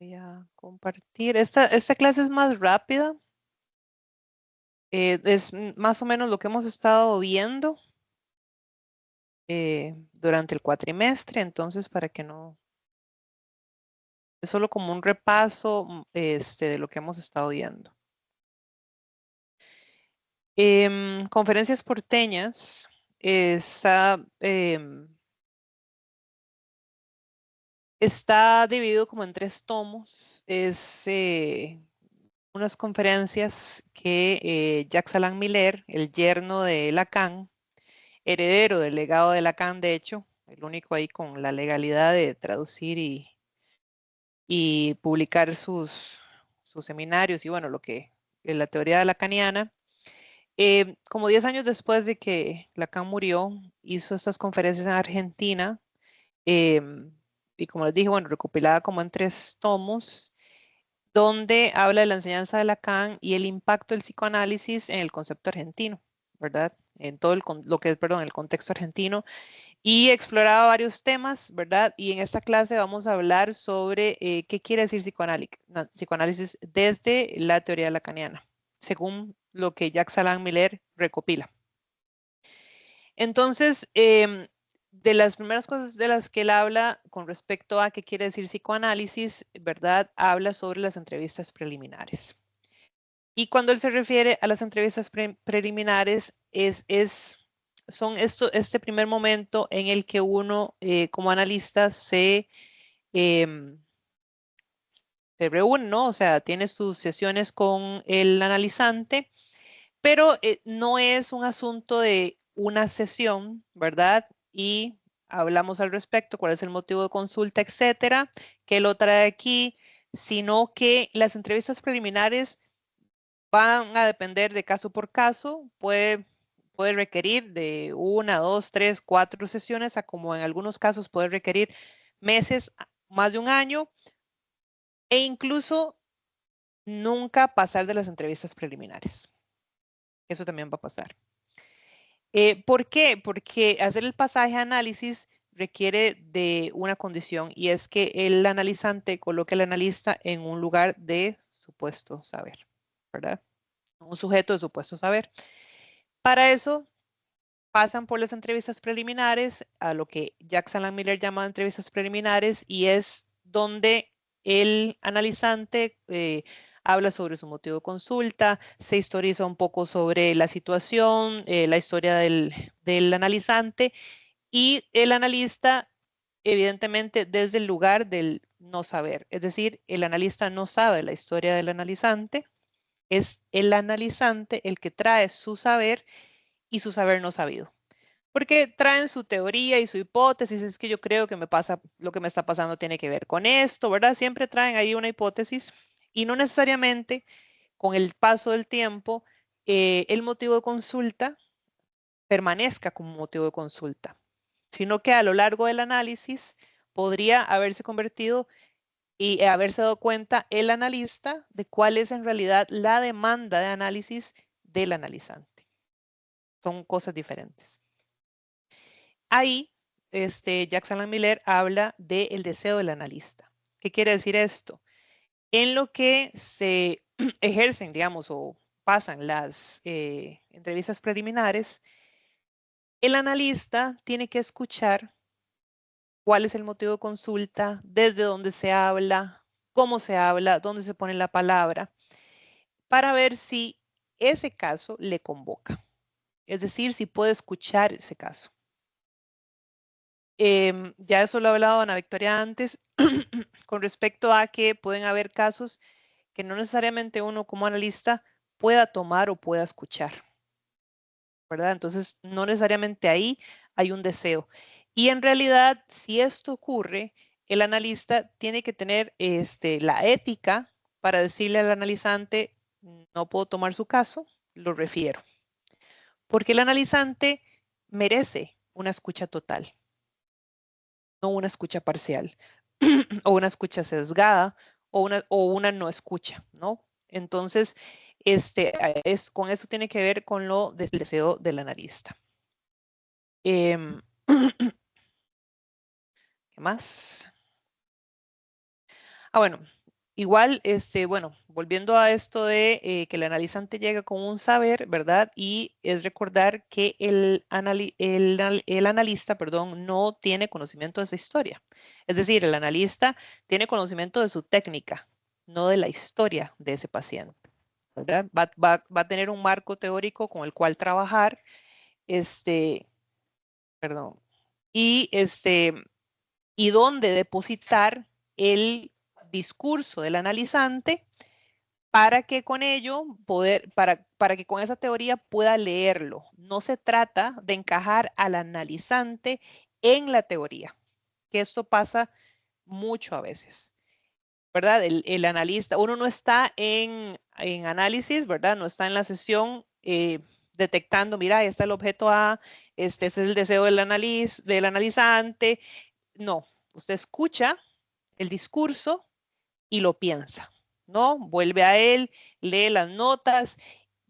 Voy a compartir. Esta clase es más rápida. Es más o menos lo que hemos estado viendo durante el cuatrimestre, entonces para que no, es solo como un repaso de lo que hemos estado viendo. Conferencias porteñas está dividido como en 3 tomos. Es unas conferencias que Jacques Alain Miller, el yerno de Lacan, heredero del legado de Lacan, de hecho, el único ahí con la legalidad de traducir y publicar sus seminarios y bueno, lo que la teoría lacaniana. Como 10 años después de que Lacan murió, hizo estas conferencias en Argentina y como les dije, bueno, recopilada como en 3 tomos, donde habla de la enseñanza de Lacan y el impacto del psicoanálisis en el concepto argentino, ¿verdad? En todo lo que es, perdón, el contexto argentino y exploraba varios temas, ¿verdad? Y en esta clase vamos a hablar sobre qué quiere decir psicoanálisis desde la teoría lacaniana, según lo que Jacques Alain Miller recopila. Entonces, de las primeras cosas de las que él habla con respecto a qué quiere decir psicoanálisis, ¿verdad? Habla sobre las entrevistas preliminares. Y cuando él se refiere a las entrevistas preliminares, son este primer momento en el que uno, como analista, em, se reúne, ¿no? O sea, tiene sus sesiones con el analizante, pero no es un asunto de una sesión, ¿verdad? Y hablamos al respecto, cuál es el motivo de consulta, etcétera, qué lo trae aquí, sino que las entrevistas preliminares van a depender de caso por caso, puede requerir de 1, 2, 3, 4 sesiones, a como en algunos casos puede requerir meses, más de un año, e incluso nunca pasar de las entrevistas preliminares. Eso también va a pasar. ¿Por qué? Porque hacer el pasaje a análisis requiere de una condición y es que el analizante coloque al analista en un lugar de supuesto saber, ¿verdad? Un sujeto de supuesto saber. Para eso pasan por las entrevistas preliminares, a lo que Jacques Alain Miller llama entrevistas preliminares, y es donde el analizante habla sobre su motivo de consulta, se historiza un poco sobre la situación, la historia del analizante, y el analista, evidentemente, desde el lugar del no saber. Es decir, el analista no sabe la historia del analizante, es el analizante el que trae su saber y su saber no sabido. Porque traen su teoría y su hipótesis, es que yo creo que me pasa, lo que me está pasando tiene que ver con esto, ¿verdad? Siempre traen ahí una hipótesis y no necesariamente con el paso del tiempo el motivo de consulta permanezca como motivo de consulta, sino que a lo largo del análisis podría haberse convertido y haberse dado cuenta el analista de cuál es en realidad la demanda de análisis del analizante. Son cosas diferentes. Ahí, Jacques Alain Miller habla del deseo del analista. ¿Qué quiere decir esto? En lo que se ejercen, digamos, o pasan las entrevistas preliminares, el analista tiene que escuchar cuál es el motivo de consulta, desde dónde se habla, cómo se habla, dónde se pone la palabra, para ver si ese caso le convoca. Es decir, si puede escuchar ese caso. Ya eso lo ha hablado Ana Victoria antes, con respecto a que pueden haber casos que no necesariamente uno como analista pueda tomar o pueda escuchar, ¿verdad? Entonces, no necesariamente ahí hay un deseo. Y en realidad, si esto ocurre, el analista tiene que tener la ética para decirle al analizante, no puedo tomar su caso, lo refiero. Porque el analizante merece una escucha total, no una escucha parcial o una escucha sesgada o una no escucha, ¿no? Entonces, con eso tiene que ver con lo del deseo del analista. ¿Qué más? Bueno, igual, bueno, volviendo a esto de que el analizante llega con un saber, ¿verdad? Y es recordar que el analista, perdón, no tiene conocimiento de esa historia. Es decir, el analista tiene conocimiento de su técnica, no de la historia de ese paciente, ¿verdad? Va a tener un marco teórico con el cual trabajar, perdón, y y dónde depositar el discurso del analizante para que con ello para que con esa teoría pueda leerlo. No se trata de encajar al analizante en la teoría, que esto pasa mucho a veces, ¿verdad? El analista, uno no está en análisis, ¿verdad? No está en la sesión detectando, mira, ahí está el objeto A, este es el deseo del analizante. No, usted escucha el discurso y lo piensa, ¿no? Vuelve a él, lee las notas.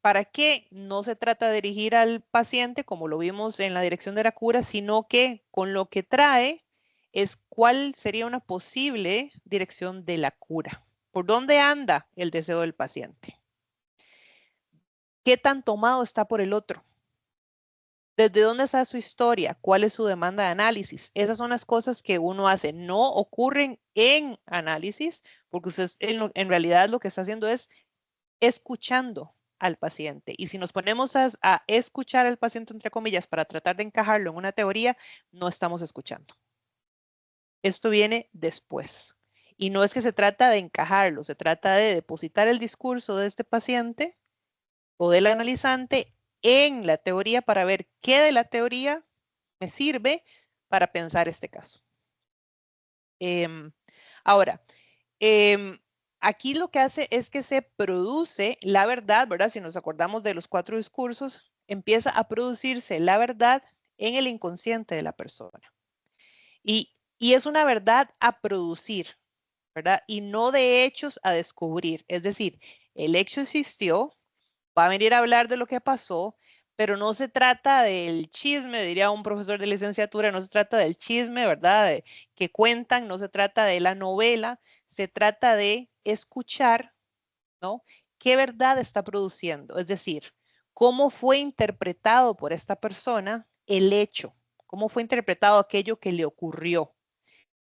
¿Para qué? No se trata de dirigir al paciente como lo vimos en la dirección de la cura, sino que con lo que trae es cuál sería una posible dirección de la cura. ¿Por dónde anda el deseo del paciente? ¿Qué tan tomado está por el otro? ¿Desde dónde está su historia? ¿Cuál es su demanda de análisis? Esas son las cosas que uno hace. No ocurren en análisis, porque usted en realidad lo que está haciendo es escuchando al paciente. Y si nos ponemos a escuchar al paciente, entre comillas, para tratar de encajarlo en una teoría, no estamos escuchando. Esto viene después. Y no es que se trata de encajarlo, se trata de depositar el discurso de este paciente o del analizante en la teoría para ver qué de la teoría me sirve para pensar este caso. Ahora, aquí lo que hace es que se produce la verdad, ¿verdad? Si nos acordamos de los 4 discursos, empieza a producirse la verdad en el inconsciente de la persona. Y es una verdad a producir, ¿verdad? Y no de hechos a descubrir. Es decir, el hecho existió, va a venir a hablar de lo que pasó, pero no se trata del chisme, diría un profesor de licenciatura, no se trata del chisme, ¿verdad? Que cuentan, no se trata de la novela, se trata de escuchar, ¿no? ¿Qué verdad está produciendo? Es decir, cómo fue interpretado por esta persona el hecho, cómo fue interpretado aquello que le ocurrió,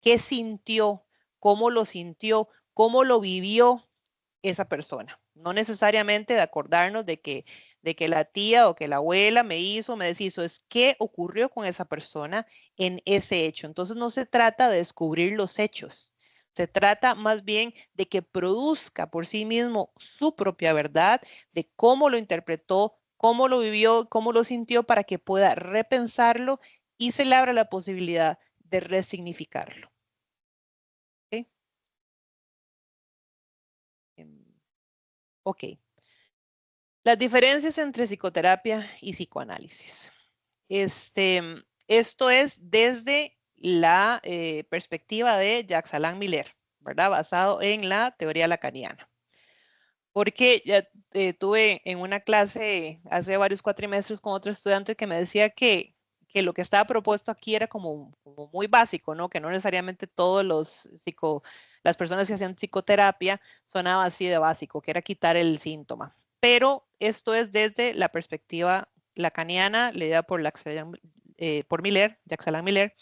qué sintió, cómo lo vivió esa persona. No necesariamente de acordarnos de que la tía o que la abuela me hizo, me deshizo, es qué ocurrió con esa persona en ese hecho. Entonces no se trata de descubrir los hechos, se trata más bien de que produzca por sí mismo su propia verdad, de cómo lo interpretó, cómo lo vivió, cómo lo sintió para que pueda repensarlo y se le abra la posibilidad de resignificarlo. ¿Okay? Ok. Las diferencias entre psicoterapia y psicoanálisis. Esto es desde la perspectiva de Jacques Alain Miller, ¿verdad? Basado en la teoría lacaniana. Porque ya tuve en una clase hace varios cuatrimestres con otro estudiante que me decía que lo que estaba propuesto aquí era como muy básico, ¿no? Que no necesariamente todos las personas que hacían psicoterapia sonaba así de básico, que era quitar el síntoma. Pero esto es desde la perspectiva lacaniana, leída por Miller, Jacques Alain Miller,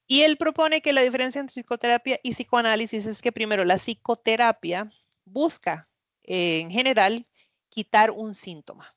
y él propone que la diferencia entre psicoterapia y psicoanálisis es que primero la psicoterapia busca en general quitar un síntoma,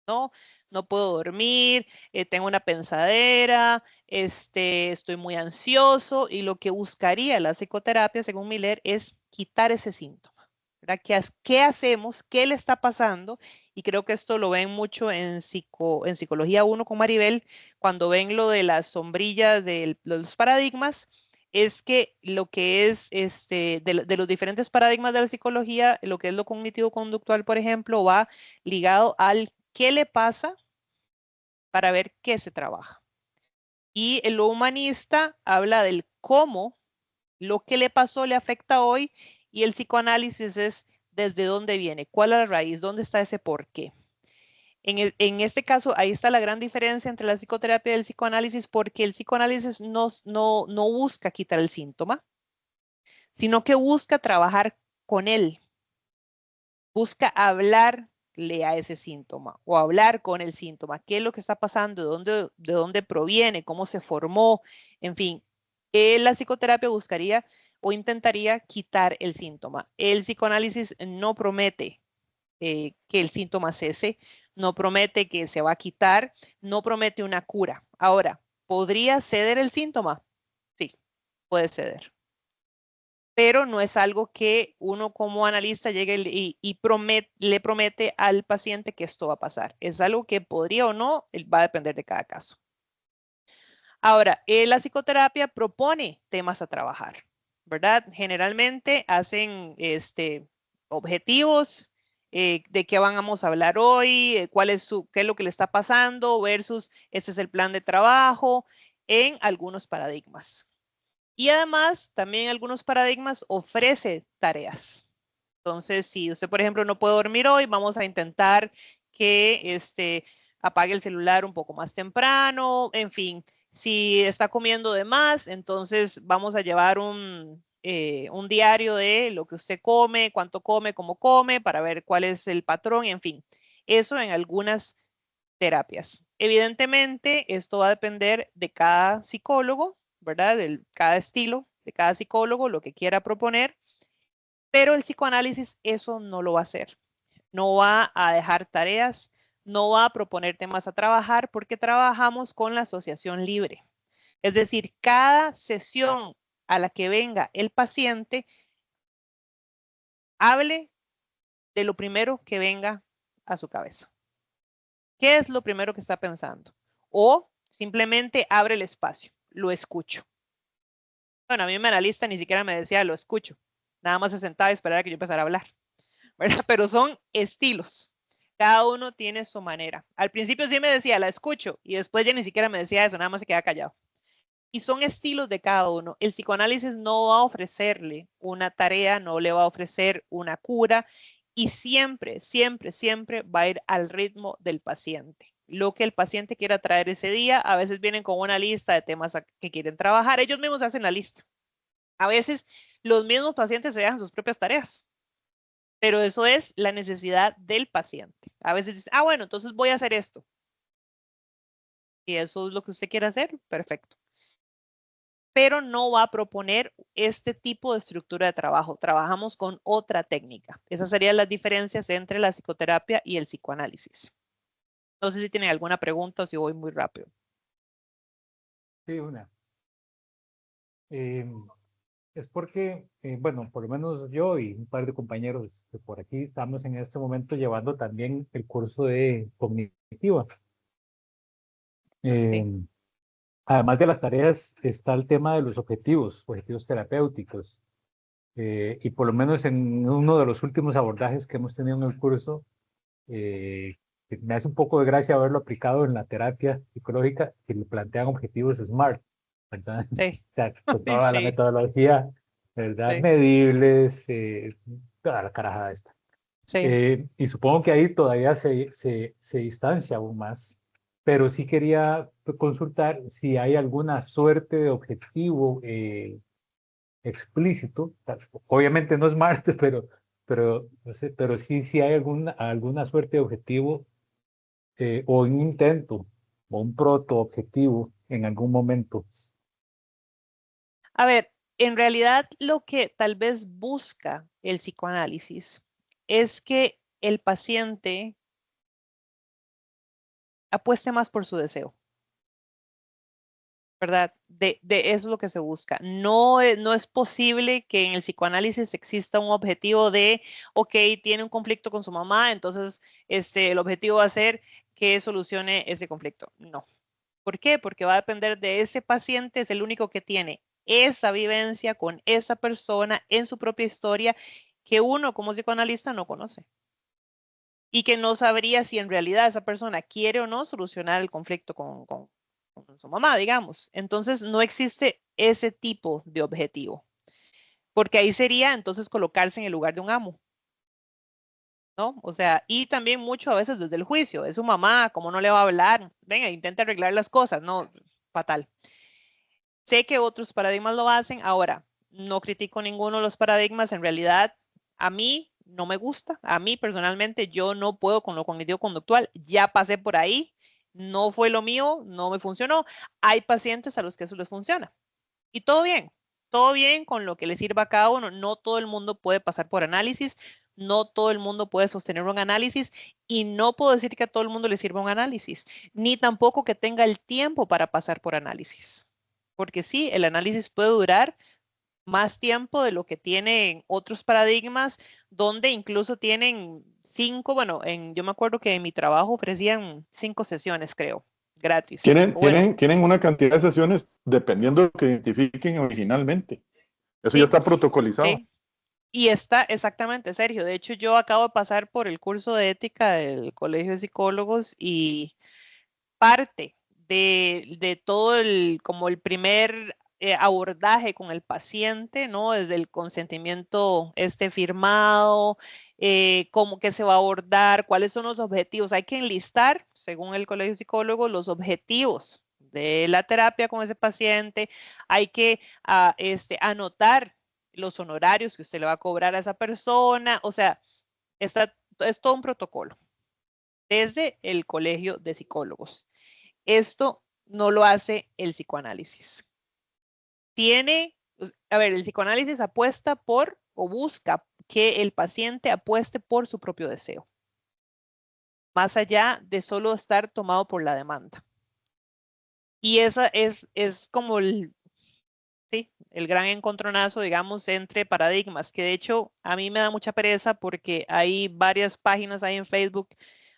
¿no? No puedo dormir, tengo una pensadera, estoy muy ansioso y lo que buscaría la psicoterapia, según Miller, es quitar ese síntoma. ¿Verdad? ¿Qué hacemos? ¿Qué le está pasando? Y creo que esto lo ven mucho en Psicología 1 con Maribel, cuando ven lo de las sombrillas de los paradigmas, es que lo que es de los diferentes paradigmas de la psicología, lo que es lo cognitivo-conductual, por ejemplo, va ligado al qué le pasa para ver qué se trabaja. Y en lo humanista habla del cómo lo que le pasó le afecta hoy y el psicoanálisis es desde dónde viene, cuál es la raíz, dónde está ese por qué. En este caso, ahí está la gran diferencia entre la psicoterapia y el psicoanálisis porque el psicoanálisis no busca quitar el síntoma, sino que busca trabajar con él. Busca hablarle a ese síntoma o hablar con el síntoma. ¿Qué es lo que está pasando? ¿De dónde proviene? ¿Cómo se formó? En fin, la psicoterapia buscaría o intentaría quitar el síntoma. El psicoanálisis no promete que el síntoma cese, no promete que se va a quitar, no promete una cura. Ahora, ¿podría ceder el síntoma? Sí, puede ceder. Pero no es algo que uno como analista llegue le promete al paciente que esto va a pasar. Es algo que podría o no, va a depender de cada caso. Ahora, la psicoterapia propone temas a trabajar, ¿verdad? Generalmente hacen objetivos, de qué vamos a hablar hoy, qué es lo que le está pasando, versus este es el plan de trabajo en algunos paradigmas. Y además, también algunos paradigmas ofrece tareas. Entonces, si usted, por ejemplo, no puede dormir hoy, vamos a intentar que apague el celular un poco más temprano, en fin, si está comiendo de más, entonces vamos a llevar un diario de lo que usted come, cuánto come, cómo come, para ver cuál es el patrón, en fin. Eso en algunas terapias. Evidentemente, esto va a depender de cada psicólogo, ¿verdad? De cada estilo, de cada psicólogo, lo que quiera proponer, pero el psicoanálisis eso no lo va a hacer. No va a dejar tareas, no va a proponer temas a trabajar porque trabajamos con la asociación libre. Es decir, cada sesión a la que venga el paciente, hable de lo primero que venga a su cabeza. ¿Qué es lo primero que está pensando? O simplemente abre el espacio, lo escucho. Bueno, a mí mi analista ni siquiera me decía lo escucho. Nada más se sentaba y esperaba que yo empezara a hablar. ¿Verdad? Pero son estilos. Cada uno tiene su manera. Al principio sí me decía, la escucho, y después ya ni siquiera me decía eso, nada más se queda callado. Y son estilos de cada uno. El psicoanálisis no va a ofrecerle una tarea, no le va a ofrecer una cura, y siempre, siempre, siempre va a ir al ritmo del paciente. Lo que el paciente quiera traer ese día, a veces vienen con una lista de temas que quieren trabajar, ellos mismos hacen la lista. A veces los mismos pacientes se dejan sus propias tareas, pero eso es la necesidad del paciente. A veces dice, bueno, entonces voy a hacer esto. Y eso es lo que usted quiere hacer, perfecto. Pero no va a proponer este tipo de estructura de trabajo. Trabajamos con otra técnica. Esas serían las diferencias entre la psicoterapia y el psicoanálisis. No sé si tienen alguna pregunta o si voy muy rápido. Sí, una. Es porque, bueno, por lo menos yo y un par de compañeros de por aquí estamos en este momento llevando también el curso de cognitiva. Sí. Además de las tareas está el tema de los objetivos terapéuticos. Y por lo menos en uno de los últimos abordajes que hemos tenido en el curso, que me hace un poco de gracia haberlo aplicado en la terapia psicológica, que le plantean objetivos SMART, ¿verdad? Sí. O sea, con toda la Sí. metodología, ¿verdad? Sí. Medibles, toda la carajada esta. Sí. Y supongo que ahí todavía se distancia aún más, pero sí quería consultar si hay alguna suerte de objetivo explícito. Obviamente no es Marte, no sé, pero sí hay alguna suerte de objetivo o un intento o un proto-objetivo en algún momento. A ver, en realidad lo que tal vez busca el psicoanálisis es que el paciente apueste más por su deseo, ¿verdad? Eso es lo que se busca. No, no es posible que en el psicoanálisis exista un objetivo de, ok, tiene un conflicto con su mamá, entonces el objetivo va a ser que solucione ese conflicto. No. ¿Por qué? Porque va a depender de ese paciente, es el único que tiene esa vivencia con esa persona en su propia historia que uno como psicoanalista no conoce y que no sabría si en realidad esa persona quiere o no solucionar el conflicto con su mamá, digamos. Entonces no existe ese tipo de objetivo, porque ahí sería entonces colocarse en el lugar de un amo, ¿no? O sea, y también mucho a veces desde el juicio, es su mamá, ¿cómo no le va a hablar? Venga, intenta arreglar las cosas, no, fatal. Sé que otros paradigmas lo hacen. Ahora, no critico ninguno de los paradigmas. En realidad, a mí no me gusta, a mí personalmente yo no puedo con lo cognitivo-conductual, ya pasé por ahí, no fue lo mío, no me funcionó. Hay pacientes a los que eso les funciona. Y todo bien con lo que le sirva a cada uno. No todo el mundo puede pasar por análisis, no todo el mundo puede sostener un análisis y no puedo decir que a todo el mundo le sirva un análisis, ni tampoco que tenga el tiempo para pasar por análisis. Porque sí, el análisis puede durar más tiempo de lo que tienen otros paradigmas, donde incluso tienen 5, bueno, yo me acuerdo que en mi trabajo ofrecían 5 sesiones, creo, gratis. Bueno, Tienen una cantidad de sesiones dependiendo de lo que identifiquen originalmente. Eso ya sí, está protocolizado. sí. Y está exactamente, Sergio. De hecho, yo acabo de pasar por el curso de ética del Colegio de Psicólogos y parte de todo como el primer abordaje con el paciente, ¿no? Desde el consentimiento firmado, cómo que se va a abordar, cuáles son los objetivos. Hay que enlistar, según el Colegio de Psicólogos, los objetivos de la terapia con ese paciente. Hay que anotar los honorarios que usted le va a cobrar a esa persona. O sea, es todo un protocolo desde el Colegio de Psicólogos. Esto no lo hace el psicoanálisis. El psicoanálisis apuesta por o busca que el paciente apueste por su propio deseo, más allá de solo estar tomado por la demanda. Y esa es como el gran encontronazo, digamos, entre paradigmas, que de hecho a mí me da mucha pereza porque hay varias páginas ahí en Facebook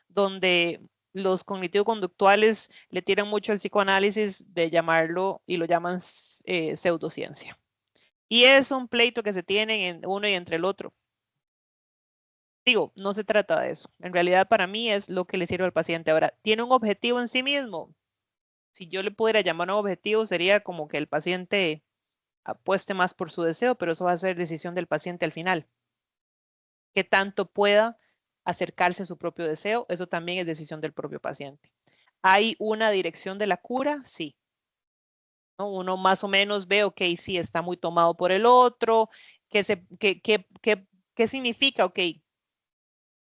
donde los cognitivo-conductuales le tiran mucho al psicoanálisis de llamarlo y lo llaman pseudociencia. Y es un pleito que se tienen en uno y entre el otro. Digo, no se trata de eso. En realidad para mí es lo que le sirve al paciente. Ahora, ¿tiene un objetivo en sí mismo? Si yo le pudiera llamar un objetivo, sería como que el paciente apueste más por su deseo, pero eso va a ser decisión del paciente al final. Que tanto pueda acercarse a su propio deseo, eso también es decisión del propio paciente. ¿Hay una dirección de la cura? Sí. ¿No? Uno más o menos ve, ok, sí, está muy tomado por el otro. ¿Qué significa? Ok,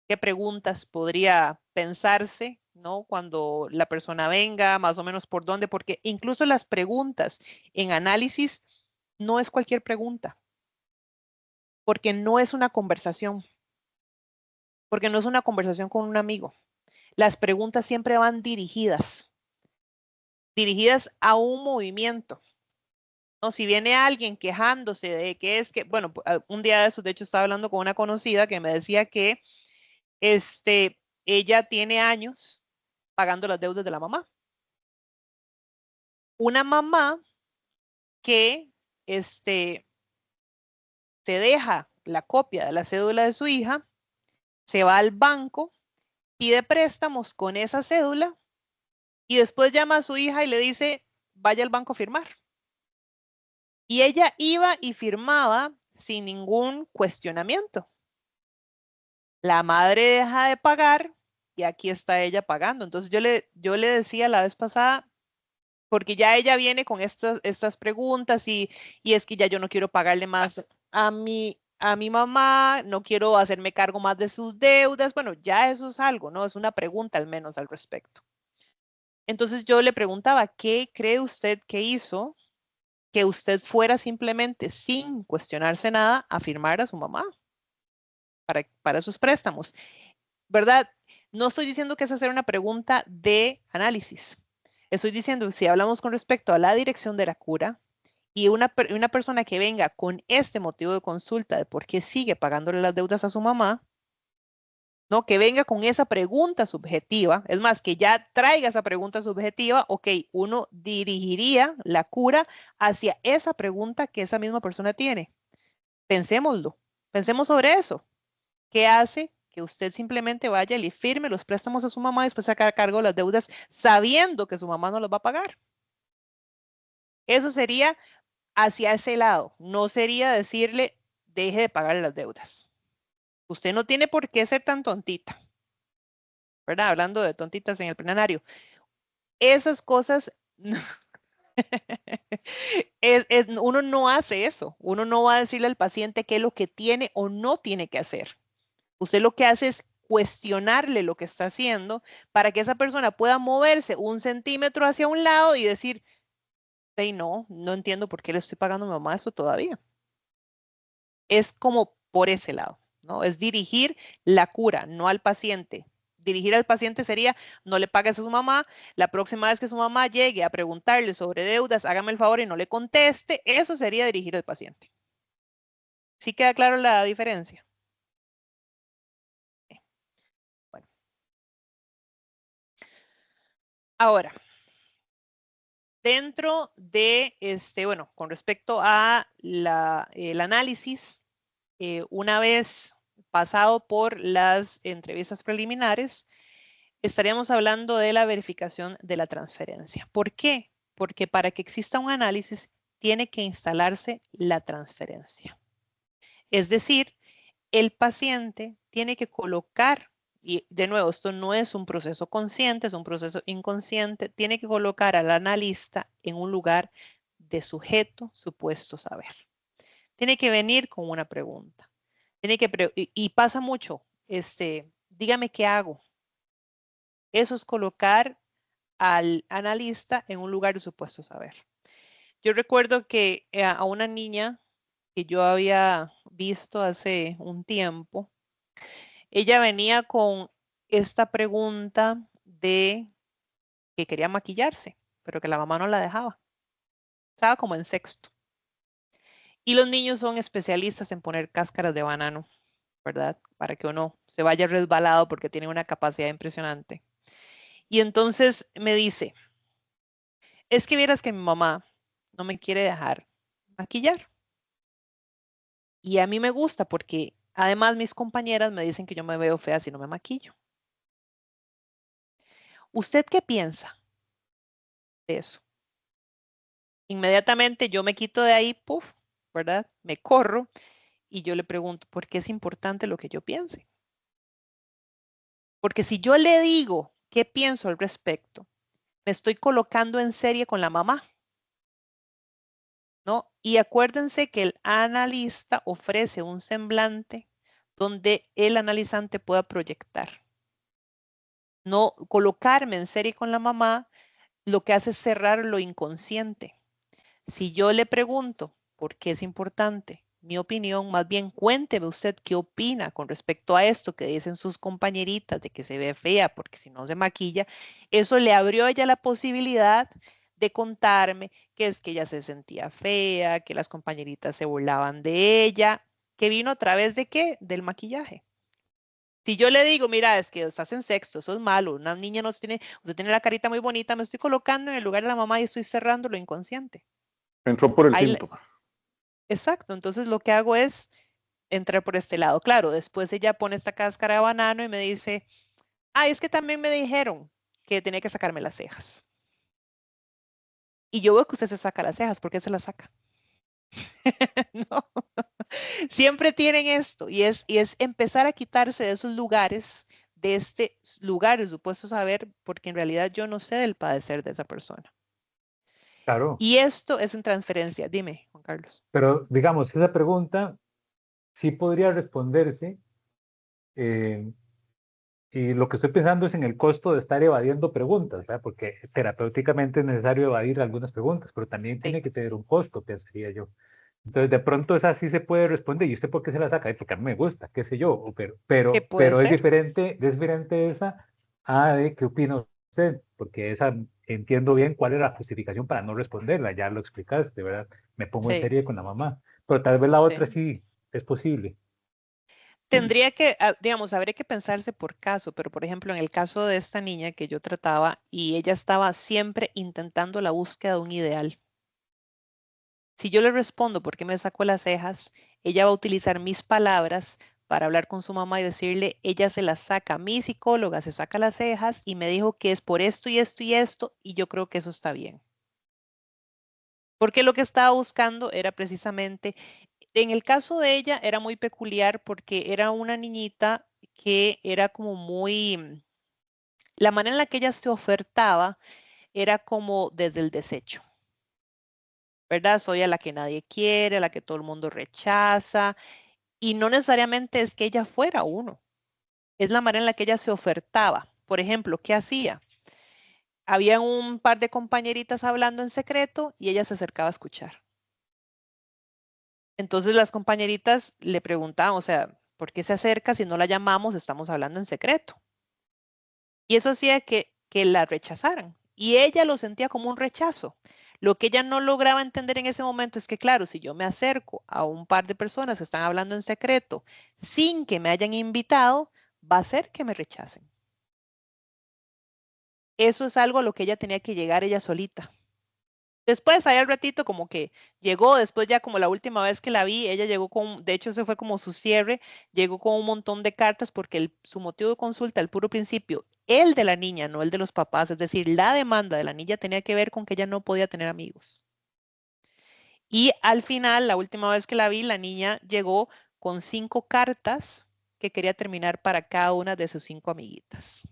¿qué preguntas podría pensarse, ¿no? Cuando la persona venga, más o menos por dónde? Porque incluso las preguntas en análisis no es cualquier pregunta, porque no es una conversación, porque no es una conversación con un amigo. Las preguntas siempre van dirigidas a un movimiento. ¿No? Si viene alguien quejándose de que bueno, un día de eso, de hecho, estaba hablando con una conocida que me decía que ella tiene años pagando las deudas de la mamá. Una mamá que se deja la copia de la cédula de su hija, se va al banco, pide préstamos con esa cédula y después llama a su hija y le dice, vaya al banco a firmar. Y ella iba y firmaba sin ningún cuestionamiento. La madre deja de pagar y aquí está ella pagando. Entonces yo le decía la vez pasada, porque ya ella viene con estas preguntas y es que ya yo no quiero pagarle más a mi mamá, no quiero hacerme cargo más de sus deudas. Bueno, ya eso es algo, ¿no? Es una pregunta al menos al respecto. Entonces yo le preguntaba, ¿qué cree usted que hizo que usted fuera simplemente sin cuestionarse nada a firmar a su mamá para sus préstamos? ¿Verdad? No estoy diciendo que eso sea una pregunta de análisis. Estoy diciendo que si hablamos con respecto a la dirección de la cura y una persona que venga con este motivo de consulta de por qué sigue pagándole las deudas a su mamá, ¿no? Que venga con esa pregunta subjetiva, es más, que ya traiga esa pregunta subjetiva, ok, uno dirigiría la cura hacia esa pregunta que esa misma persona tiene. Pensémoslo, pensemos sobre eso. ¿Qué hace que usted simplemente vaya y le firme los préstamos a su mamá y después sacar cargo las deudas sabiendo que su mamá no los va a pagar? Eso sería hacia ese lado, no sería decirle deje de pagar las deudas. Usted no tiene por qué ser tan tontita, ¿verdad? Hablando de tontitas en el plenario. Esas cosas Uno no hace eso. Uno no va a decirle al paciente qué es lo que tiene o no tiene que hacer. Usted lo que hace es cuestionarle lo que está haciendo para que esa persona pueda moverse 1 centímetro hacia un lado y decir, hey, no entiendo por qué le estoy pagando a mi mamá esto todavía. Es como por ese lado, ¿no? Es dirigir la cura, no al paciente. Dirigir al paciente sería, no le pagues a su mamá, la próxima vez que su mamá llegue a preguntarle sobre deudas, hágame el favor y no le conteste, eso sería dirigir al paciente. ¿Sí queda claro la diferencia? Bueno. Ahora, dentro de bueno, con respecto a el análisis, una vez pasado por las entrevistas preliminares, estaríamos hablando de la verificación de la transferencia. ¿Por qué? Porque para que exista un análisis, tiene que instalarse la transferencia. Es decir, el paciente tiene que colocar, y de nuevo, esto no es un proceso consciente, es un proceso inconsciente, tiene que colocar al analista en un lugar de sujeto, supuesto saber. Tiene que venir con una pregunta. Y pasa mucho, dígame qué hago. Eso es colocar al analista en un lugar de supuesto saber. Yo recuerdo que a una niña que yo había visto hace un tiempo, ella venía con esta pregunta de que quería maquillarse, pero que la mamá no la dejaba. Estaba como en sexto. Y los niños son especialistas en poner cáscaras de banano, ¿verdad? Para que uno se vaya resbalado porque tiene una capacidad impresionante. Y entonces me dice, es que vieras que mi mamá no me quiere dejar maquillar. Y a mí me gusta porque además mis compañeras me dicen que yo me veo fea si no me maquillo. ¿Usted qué piensa de eso? Inmediatamente yo me quito de ahí, puff, ¿verdad? Me corro y yo le pregunto, ¿por qué es importante lo que yo piense? Porque si yo le digo qué pienso al respecto, me estoy colocando en serie con la mamá, ¿no? Y acuérdense que el analista ofrece un semblante donde el analizante pueda proyectar. No colocarme en serie con la mamá, lo que hace es cerrar lo inconsciente. Si yo le pregunto por qué es importante mi opinión, más bien cuénteme usted qué opina con respecto a esto que dicen sus compañeritas de que se ve fea porque si no se maquilla, eso le abrió a ella la posibilidad de contarme que es que ella se sentía fea, que las compañeritas se burlaban de ella, que vino a través de qué? Del maquillaje. Si yo le digo, mira, es que estás en sexto, eso es malo, una niña no tiene, usted tiene la carita muy bonita, me estoy colocando en el lugar de la mamá y estoy cerrando lo inconsciente. Entró por el Ahí síntoma. exacto, entonces lo que hago es entrar por este lado. Claro, después ella pone esta cáscara de banano y me dice, es que también me dijeron que tenía que sacarme las cejas. Y yo veo que usted se saca las cejas, ¿por qué se las saca? No, siempre tienen esto y es empezar a quitarse de esos lugares, de este lugar de supuesto saber, porque en realidad yo no sé del padecer de esa persona. Claro, Y esto es en transferencia. Dime, Juan Carlos. pero digamos, esa pregunta sí podría responderse. eh, y lo que estoy pensando es en el costo de estar evadiendo preguntas, ¿verdad? Porque terapéuticamente es necesario evadir algunas preguntas, pero también Sí, tiene que tener un costo, pensaría yo. Entonces, de pronto esa sí se puede responder. ¿Y usted por qué se la saca? "Ay, porque a mí me gusta, qué sé yo. que puede Pero ser. es diferente esa a de qué opina usted, porque esa entiendo bien cuál es la justificación para no responderla. Ya lo explicaste, ¿verdad? Me pongo en Sí, serie con la mamá. Pero tal vez la otra sí. sí es posible. Tendría que, digamos, habría que pensarse por caso, pero por ejemplo, en el caso de esta niña que yo trataba y ella estaba siempre intentando la búsqueda de un ideal. Si yo le respondo por qué me sacó las cejas, ella va a utilizar mis palabras para hablar con su mamá y decirle, ella se las saca, mi psicóloga se saca las cejas y me dijo que es por esto y esto y esto, y yo creo que eso está bien. Porque lo que estaba buscando era precisamente, en el caso de ella era muy peculiar porque era una niñita que era como muy, la manera en la que ella se ofertaba era como desde el desecho. ¿verdad? Soy a la que nadie quiere, a la que todo el mundo rechaza. Y no necesariamente es que ella fuera uno. Es la manera en la que ella se ofertaba. Por ejemplo, ¿qué hacía? Había un par de compañeritas hablando en secreto y ella se acercaba a escuchar. Entonces las compañeritas le preguntaban, o sea, ¿por qué se acerca si no la llamamos? Estamos hablando en secreto. Y eso hacía que la rechazaran. Y ella lo sentía como un rechazo. Lo que ella no lograba entender en ese momento es que, claro, si yo me acerco a un par de personas que están hablando en secreto sin que me hayan invitado, va a ser que me rechacen. Eso es algo a lo que ella tenía que llegar ella solita. Después, ahí al ratito, como que llegó, después ya como la última vez que la vi, ella llegó con, de hecho, ese fue como su cierre, llegó con un montón de cartas porque su motivo de consulta al puro principio, el de la niña, no el de los papás, es decir, la demanda de la niña tenía que ver con que ella no podía tener amigos. Y al final, la última vez que la vi, la niña llegó con 5 cartas que quería terminar para cada una de sus 5 amiguitas.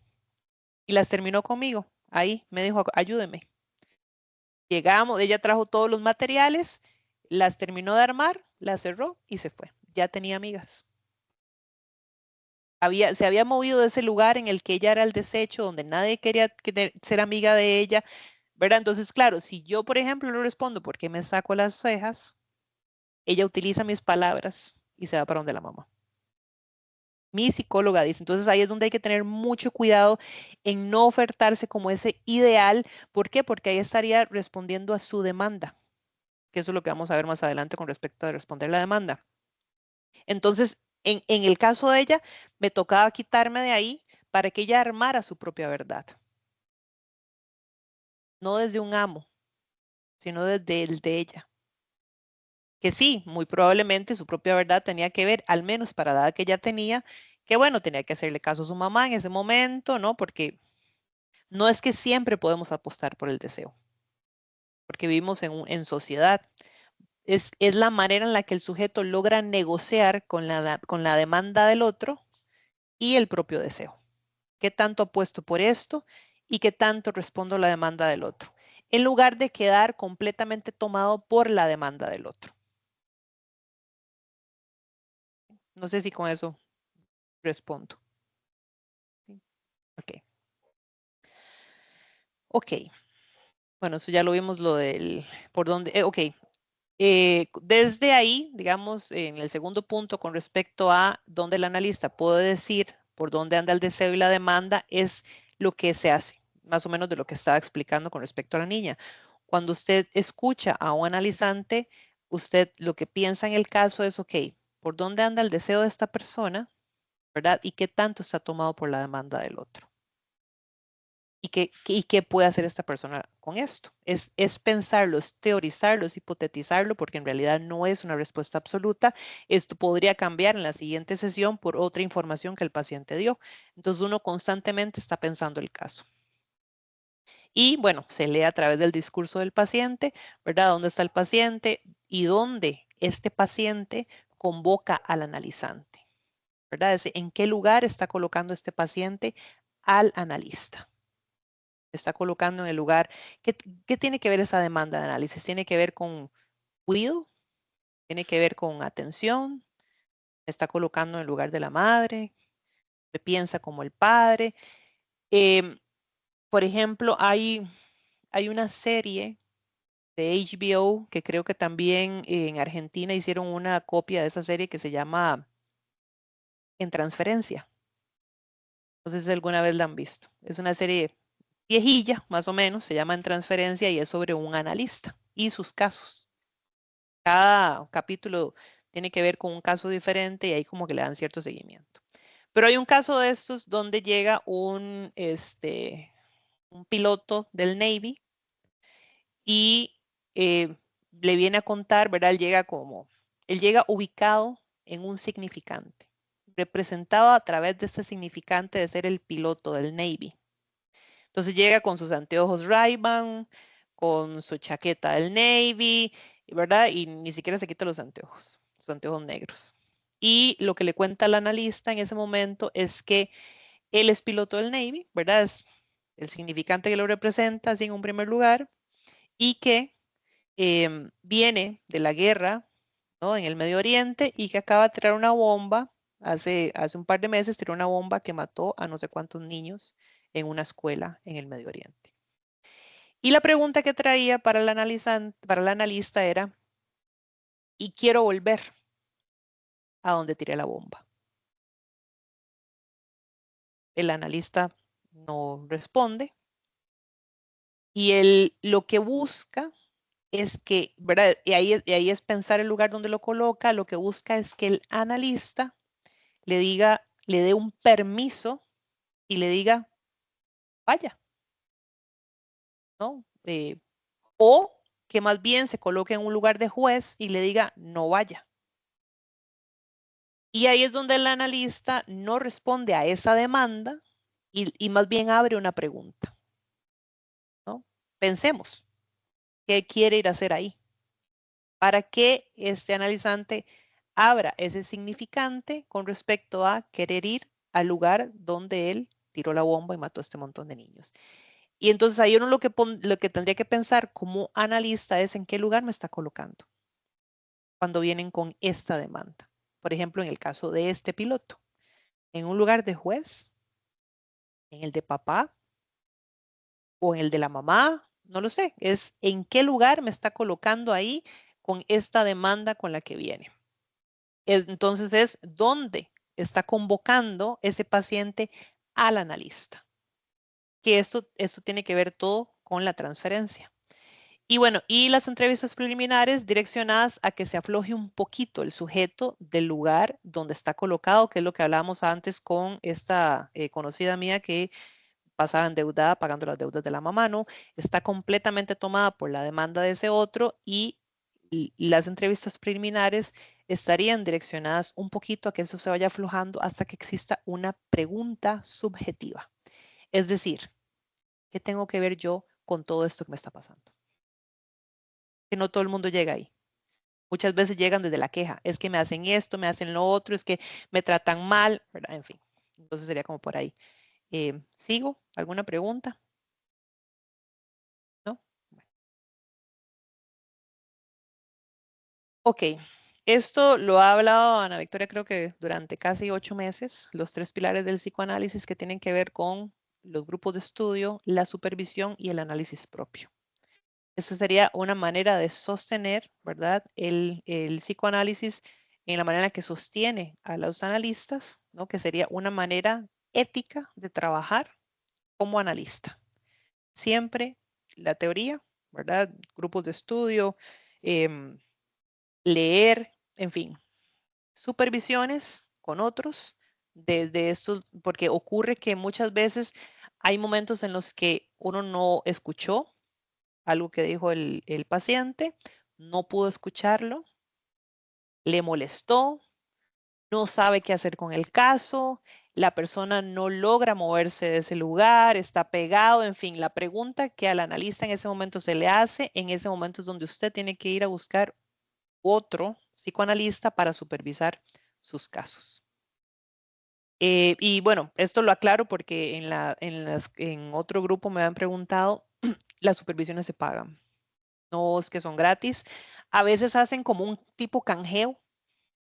Y las terminó conmigo. Ahí me dijo, ayúdeme. Llegamos, ella trajo todos los materiales, las terminó de armar, las cerró y se fue. Ya tenía amigas. Se había movido de ese lugar en el que ella era el desecho, donde nadie quería ser amiga de ella, ¿verdad? Entonces, claro, si yo, por ejemplo, no respondo porque me saco las cejas, ella utiliza mis palabras y se va para donde la mamá. Mi psicóloga dice, entonces ahí es donde hay que tener mucho cuidado en no ofertarse como ese ideal. ¿Por qué? Porque ahí estaría respondiendo a su demanda, que eso es lo que vamos a ver más adelante con respecto a responder la demanda. Entonces, en el caso de ella, me tocaba quitarme de ahí para que ella armara su propia verdad. No desde un amo, sino desde el de ella. Que sí, muy probablemente su propia verdad tenía que ver, al menos para la edad que ella tenía, que bueno, tenía que hacerle caso a su mamá en ese momento, ¿no? Porque no es que siempre podemos apostar por el deseo, porque vivimos en sociedad. Es la manera en la que el sujeto logra negociar con la demanda del otro y el propio deseo. ¿Qué tanto apuesto por esto y qué tanto respondo a la demanda del otro? En lugar de quedar completamente tomado por la demanda del otro. No sé si con eso respondo. Ok. Ok. Bueno, eso ya lo vimos, lo del, por dónde, ok. Desde ahí, digamos, en el segundo punto con respecto a dónde el analista puede decir por dónde anda el deseo y la demanda, es lo que se hace, más o menos de lo que estaba explicando con respecto a la niña. Cuando usted escucha a un analizante, usted lo que piensa en el caso es, ok, ¿por dónde anda el deseo de esta persona? ¿Verdad? ¿Y qué tanto está tomado por la demanda del otro? ¿Y qué puede hacer esta persona con esto? Es pensarlo, es teorizarlo, es hipotetizarlo, porque en realidad no es una respuesta absoluta. Esto podría cambiar en la siguiente sesión por otra información que el paciente dio. Entonces uno constantemente está pensando el caso. Y bueno, se lee a través del discurso del paciente, ¿verdad? ¿Dónde está el paciente? Y dónde este paciente convoca al analizante, ¿verdad? En qué lugar está colocando este paciente al analista. Está colocando en el lugar. ¿Qué tiene que ver esa demanda de análisis? ¿Tiene que ver con cuidado? ¿Tiene que ver con atención? ¿Está colocando en el lugar de la madre? ¿Se piensa como el padre? Por ejemplo, hay una serie de HBO que creo que también en Argentina hicieron una copia de esa serie que se llama En Transferencia. No sé si alguna vez la han visto. Es una serie viejilla, más o menos, se llama En Transferencia y es sobre un analista y sus casos. Cada capítulo tiene que ver con un caso diferente y ahí como que le dan cierto seguimiento. Pero hay un caso de estos donde llega un piloto del Navy y le viene a contar, ¿verdad? Él llega ubicado en un significante, representado a través de ese significante de ser el piloto del Navy. Entonces llega con sus anteojos Ray-Ban, con su chaqueta del Navy, ¿verdad? Y ni siquiera se quita los anteojos negros. Y lo que le cuenta el analista en ese momento es que él es piloto del Navy, ¿verdad? Es el significante que lo representa, así en un primer lugar, y que viene de la guerra, ¿no? En el Medio Oriente y que acaba de tirar una bomba, hace un par de meses tiró una bomba que mató a no sé cuántos niños en una escuela en el Medio Oriente. Y la pregunta que traía para para el analista era, y quiero volver a donde tiré la bomba. El analista no responde y él lo que busca es que, ¿verdad? Y ahí es pensar el lugar donde lo coloca, lo que busca es que el analista le diga, le dé un permiso y le diga, vaya, ¿no? O que más bien se coloque en un lugar de juez y le diga, no vaya. Y ahí es donde el analista no responde a esa demanda y más bien abre una pregunta, ¿no? Pensemos, ¿qué quiere ir a hacer ahí? Para que este analizante abra ese significante con respecto a querer ir al lugar donde él tiró la bomba y mató a este montón de niños. Y entonces ahí uno lo que tendría que pensar como analista es en qué lugar me está colocando cuando vienen con esta demanda. Por ejemplo, en el caso de este piloto, en un lugar de juez, en el de papá o en el de la mamá, no lo sé, es en qué lugar me está colocando ahí con esta demanda con la que viene. Entonces es dónde está convocando ese paciente al analista, que esto tiene que ver todo con la transferencia. Y bueno, y las entrevistas preliminares direccionadas a que se afloje un poquito el sujeto del lugar donde está colocado, que es lo que hablábamos antes con esta conocida mía que pasaba endeudada pagando las deudas de la mamá, ¿no? Está completamente tomada por la demanda de ese otro y las entrevistas preliminares estarían direccionadas un poquito a que eso se vaya aflojando hasta que exista una pregunta subjetiva. Es decir, ¿qué tengo que ver yo con todo esto que me está pasando? Que no todo el mundo llega ahí. Muchas veces llegan desde la queja. Es que me hacen esto, me hacen lo otro, es que me tratan mal, ¿verdad? En fin. Entonces sería como por ahí. ¿Sigo? ¿Alguna pregunta? ¿No? Ok. Esto lo ha hablado Ana Victoria creo que durante casi 8 meses, los 3 pilares del psicoanálisis que tienen que ver con los grupos de estudio, la supervisión y el análisis propio. Esa sería una manera de sostener, ¿verdad? El psicoanálisis en la manera que sostiene a los analistas, ¿no? Que sería una manera ética de trabajar como analista. Siempre la teoría, ¿verdad? Grupos de estudio, leer, en fin, supervisiones con otros desde estos, porque ocurre que muchas veces hay momentos en los que uno no escuchó algo que dijo el paciente, no pudo escucharlo, le molestó, no sabe qué hacer con el caso, la persona no logra moverse de ese lugar, está pegado, en fin, la pregunta que al analista en ese momento se le hace, en ese momento es donde usted tiene que ir a buscar otro psicoanalista para supervisar sus casos. Y bueno, esto lo aclaro porque en otro grupo me han preguntado, las supervisiones se pagan. No es que son gratis. A veces hacen como un tipo canjeo.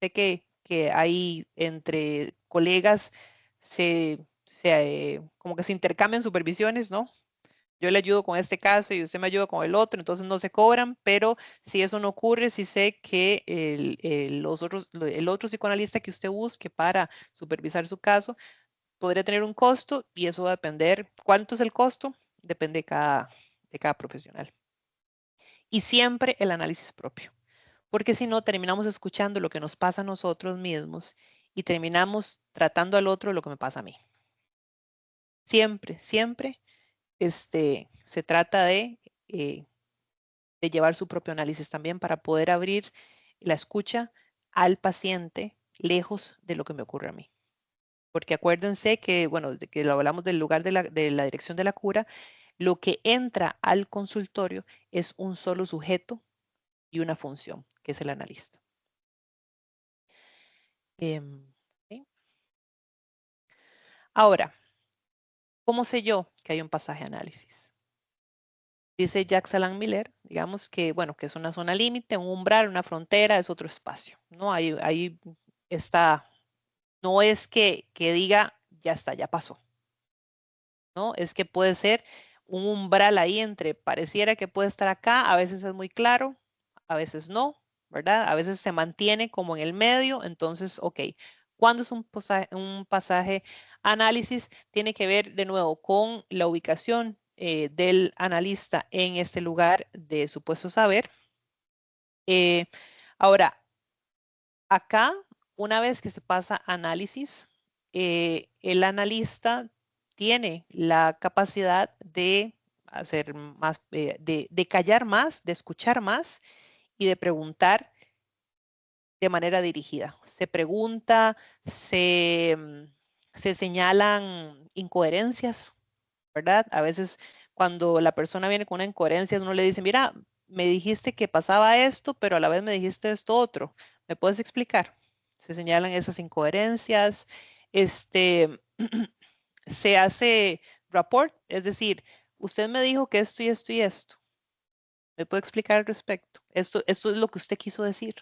Sé que hay entre colegas, como que se intercambian supervisiones, ¿no? Yo le ayudo con este caso y usted me ayuda con el otro, entonces no se cobran, pero si eso no ocurre, sí sé que el otro psicoanalista que usted busque para supervisar su caso podría tener un costo y eso va a depender. ¿Cuánto es el costo? Depende de cada profesional. Y siempre el análisis propio, porque si no, terminamos escuchando lo que nos pasa a nosotros mismos y terminamos tratando al otro lo que me pasa a mí. Siempre, siempre se trata de llevar su propio análisis también para poder abrir la escucha al paciente lejos de lo que me ocurre a mí. Porque acuérdense que, bueno, de que lo hablamos del lugar de la dirección de la cura, lo que entra al consultorio es un solo sujeto y una función, que es el analista. ¿Sí? Ahora, ¿cómo sé yo que hay un pasaje análisis? Dice Jacques Alain Miller, digamos que, bueno, que es una zona límite, un umbral, una frontera, es otro espacio, ¿no? Ahí está, no es que diga, ya está, ya pasó, ¿no? Es que puede ser un umbral ahí entre, pareciera que puede estar acá, a veces es muy claro, a veces no, ¿verdad? A veces se mantiene como en el medio, entonces, ok. ¿Cuándo es un pasaje análisis? Tiene que ver de nuevo con la ubicación del analista en este lugar de supuesto saber. Ahora, acá, una vez que se pasa análisis, el analista tiene la capacidad de hacer más, de callar más, de escuchar más y de preguntar de manera dirigida. Se pregunta, se señalan incoherencias, ¿verdad? A veces cuando la persona viene con una incoherencia, uno le dice, mira, me dijiste que pasaba esto, pero a la vez me dijiste esto otro. ¿Me puedes explicar? Se señalan esas incoherencias. Este, se hace rapport, es decir, usted me dijo que esto y esto y esto. ¿Me puede explicar al respecto? Esto es lo que usted quiso decir.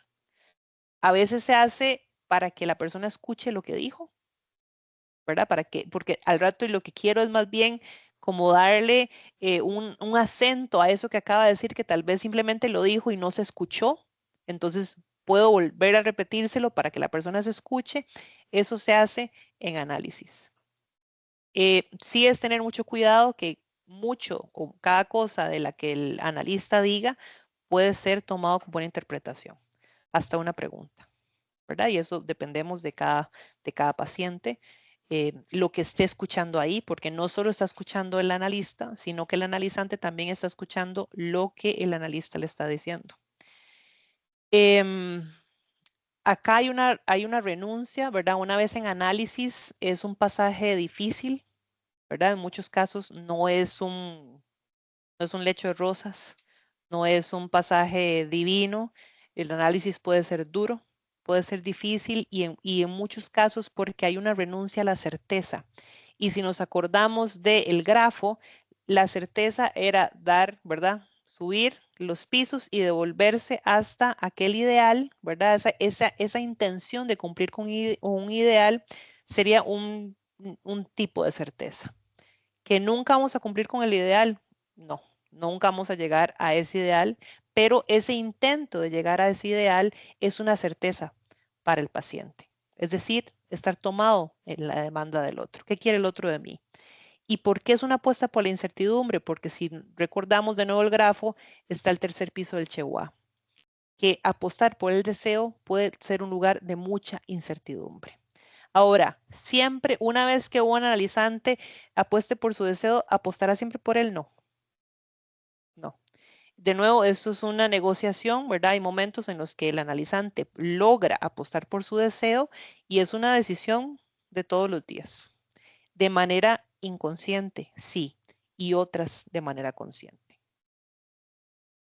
A veces se hace para que la persona escuche lo que dijo, ¿verdad? Porque al rato lo que quiero es más bien como darle un acento a eso que acaba de decir, que tal vez simplemente lo dijo y no se escuchó. Entonces puedo volver a repetírselo para que la persona se escuche. Eso se hace en análisis. Sí es tener mucho cuidado que mucho o cada cosa de la que el analista diga puede ser tomado como una interpretación, hasta una pregunta, ¿verdad? Y eso dependemos de cada paciente, lo que esté escuchando ahí, porque no solo está escuchando el analista, sino que el analizante también está escuchando lo que el analista le está diciendo. Acá hay una renuncia, ¿verdad? Una vez en análisis es un pasaje difícil, ¿verdad? En muchos casos no es un lecho de rosas, no es un pasaje divino. El análisis puede ser duro, puede ser difícil y en muchos casos porque hay una renuncia a la certeza. Y si nos acordamos del grafo, la certeza era dar, ¿verdad? Subir los pisos y devolverse hasta aquel ideal, ¿verdad? Esa intención de cumplir con un ideal sería un tipo de certeza. ¿Que nunca vamos a cumplir con el ideal? No, nunca vamos a llegar a ese ideal, pero ese intento de llegar a ese ideal es una certeza para el paciente. Es decir, estar tomado en la demanda del otro. ¿Qué quiere el otro de mí? ¿Y por qué es una apuesta por la incertidumbre? Porque si recordamos de nuevo el grafo, está el tercer piso del Chewa, que apostar por el deseo puede ser un lugar de mucha incertidumbre. Ahora, siempre, una vez que un analizante apueste por su deseo, ¿apostará siempre por él? No, no. De nuevo, esto es una negociación, ¿verdad? Hay momentos en los que el analizante logra apostar por su deseo y es una decisión de todos los días. De manera inconsciente, sí, y otras de manera consciente.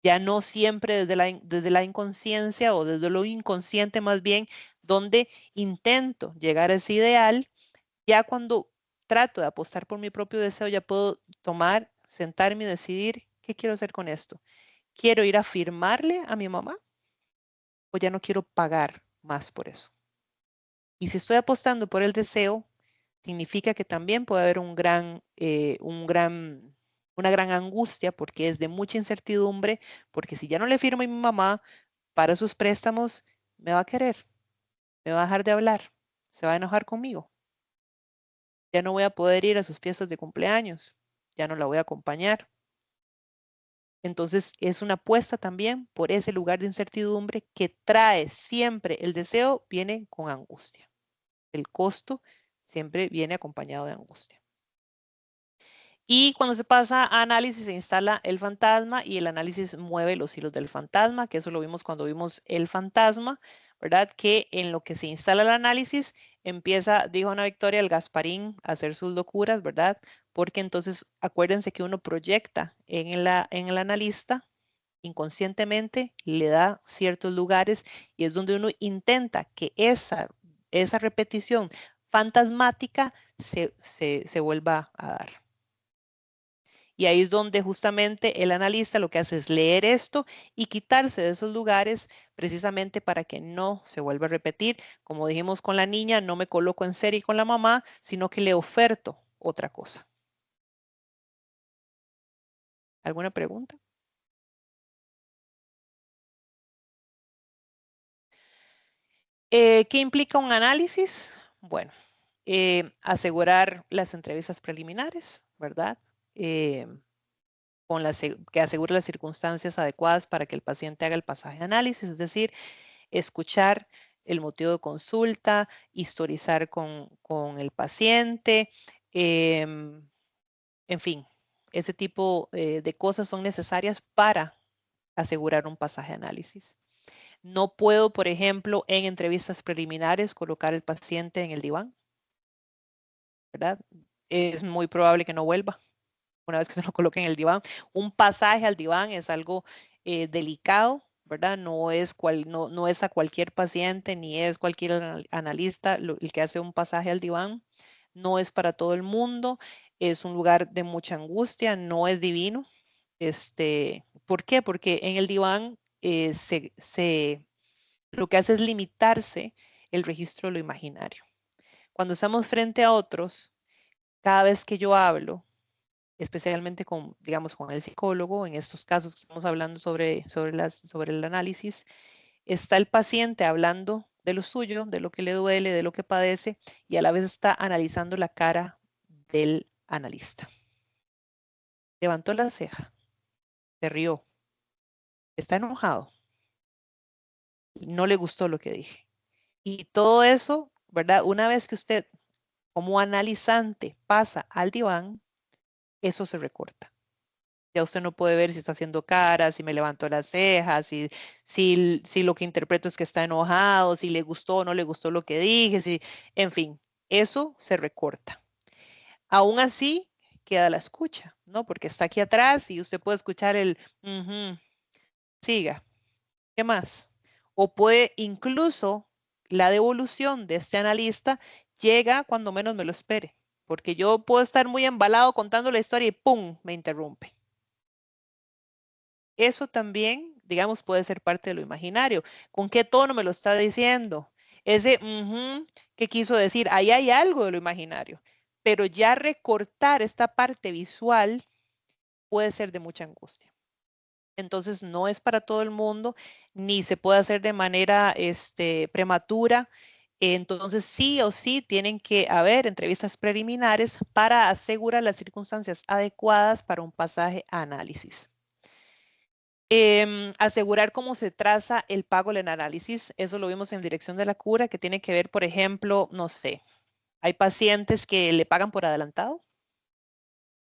Ya no siempre desde la inconsciencia o desde lo inconsciente más bien, donde intento llegar a ese ideal. Ya cuando trato de apostar por mi propio deseo, ya puedo tomar, sentarme y decidir qué quiero hacer con esto. ¿Quiero ir a firmarle a mi mamá o ya no quiero pagar más por eso? Y si estoy apostando por el deseo, significa que también puede haber una gran angustia porque es de mucha incertidumbre, porque si ya no le firmo a mi mamá para sus préstamos, me va a querer, me va a dejar de hablar, se va a enojar conmigo. Ya no voy a poder ir a sus fiestas de cumpleaños, ya no la voy a acompañar. Entonces es una apuesta también por ese lugar de incertidumbre que trae siempre el deseo, viene con angustia. El costo siempre viene acompañado de angustia. Y cuando se pasa a análisis se instala el fantasma y el análisis mueve los hilos del fantasma, que eso lo vimos cuando vimos el fantasma, ¿verdad? Que en lo que se instala el análisis empieza, dijo Ana Victoria, el Gasparín a hacer sus locuras, ¿verdad? Porque entonces acuérdense que uno proyecta en el analista inconscientemente, le da ciertos lugares y es donde uno intenta que esa repetición fantasmática se vuelva a dar. Y ahí es donde justamente el analista lo que hace es leer esto y quitarse de esos lugares precisamente para que no se vuelva a repetir. Como dijimos con la niña, no me coloco en serie con la mamá, sino que le oferto otra cosa. ¿Alguna pregunta? ¿Qué implica un análisis? Bueno, asegurar las entrevistas preliminares, ¿verdad? Que asegure las circunstancias adecuadas para que el paciente haga el pasaje de análisis, es decir, escuchar el motivo de consulta, historizar con el paciente, en fin, ese tipo de cosas son necesarias para asegurar un pasaje de análisis. No puedo, por ejemplo, en entrevistas preliminares colocar al paciente en el diván, ¿verdad? Es muy probable que no vuelva una vez que se lo coloque en el diván. Un pasaje al diván es algo delicado, ¿verdad? No es, no es a cualquier paciente ni es cualquier analista el que hace un pasaje al diván. No es para todo el mundo, es un lugar de mucha angustia, no es divino. ¿Por qué? Porque en el diván lo que hace es limitarse el registro de lo imaginario. Cuando estamos frente a otros, cada vez que yo hablo, especialmente con, digamos, con el psicólogo, en estos casos que estamos hablando sobre el análisis, está el paciente hablando de lo suyo, de lo que le duele, de lo que padece, y a la vez está analizando la cara del analista. Levantó la ceja, se rió, está enojado, no le gustó lo que dije. Y todo eso, ¿verdad? Una vez que usted como analizante pasa al diván, eso se recorta. Ya usted no puede ver si está haciendo caras, si me levantó las cejas, si lo que interpreto es que está enojado, si le gustó o no le gustó lo que dije, en fin, eso se recorta. Aún así, queda la escucha, ¿no? Porque está aquí atrás y usted puede escuchar el, siga, ¿qué más? O puede incluso la devolución de este analista llega cuando menos me lo espere, porque yo puedo estar muy embalado contando la historia y ¡pum! Me interrumpe. Eso también, digamos, puede ser parte de lo imaginario. ¿Con qué tono me lo está diciendo? Ese, ¿qué quiso decir? Ahí hay algo de lo imaginario. Pero ya recortar esta parte visual puede ser de mucha angustia. Entonces, no es para todo el mundo, ni se puede hacer de manera prematura. Entonces, sí o sí tienen que haber entrevistas preliminares para asegurar las circunstancias adecuadas para un pasaje a análisis. Asegurar cómo se traza el pago en el análisis, eso lo vimos en dirección de la cura, que tiene que ver, por ejemplo, no sé, hay pacientes que le pagan por adelantado,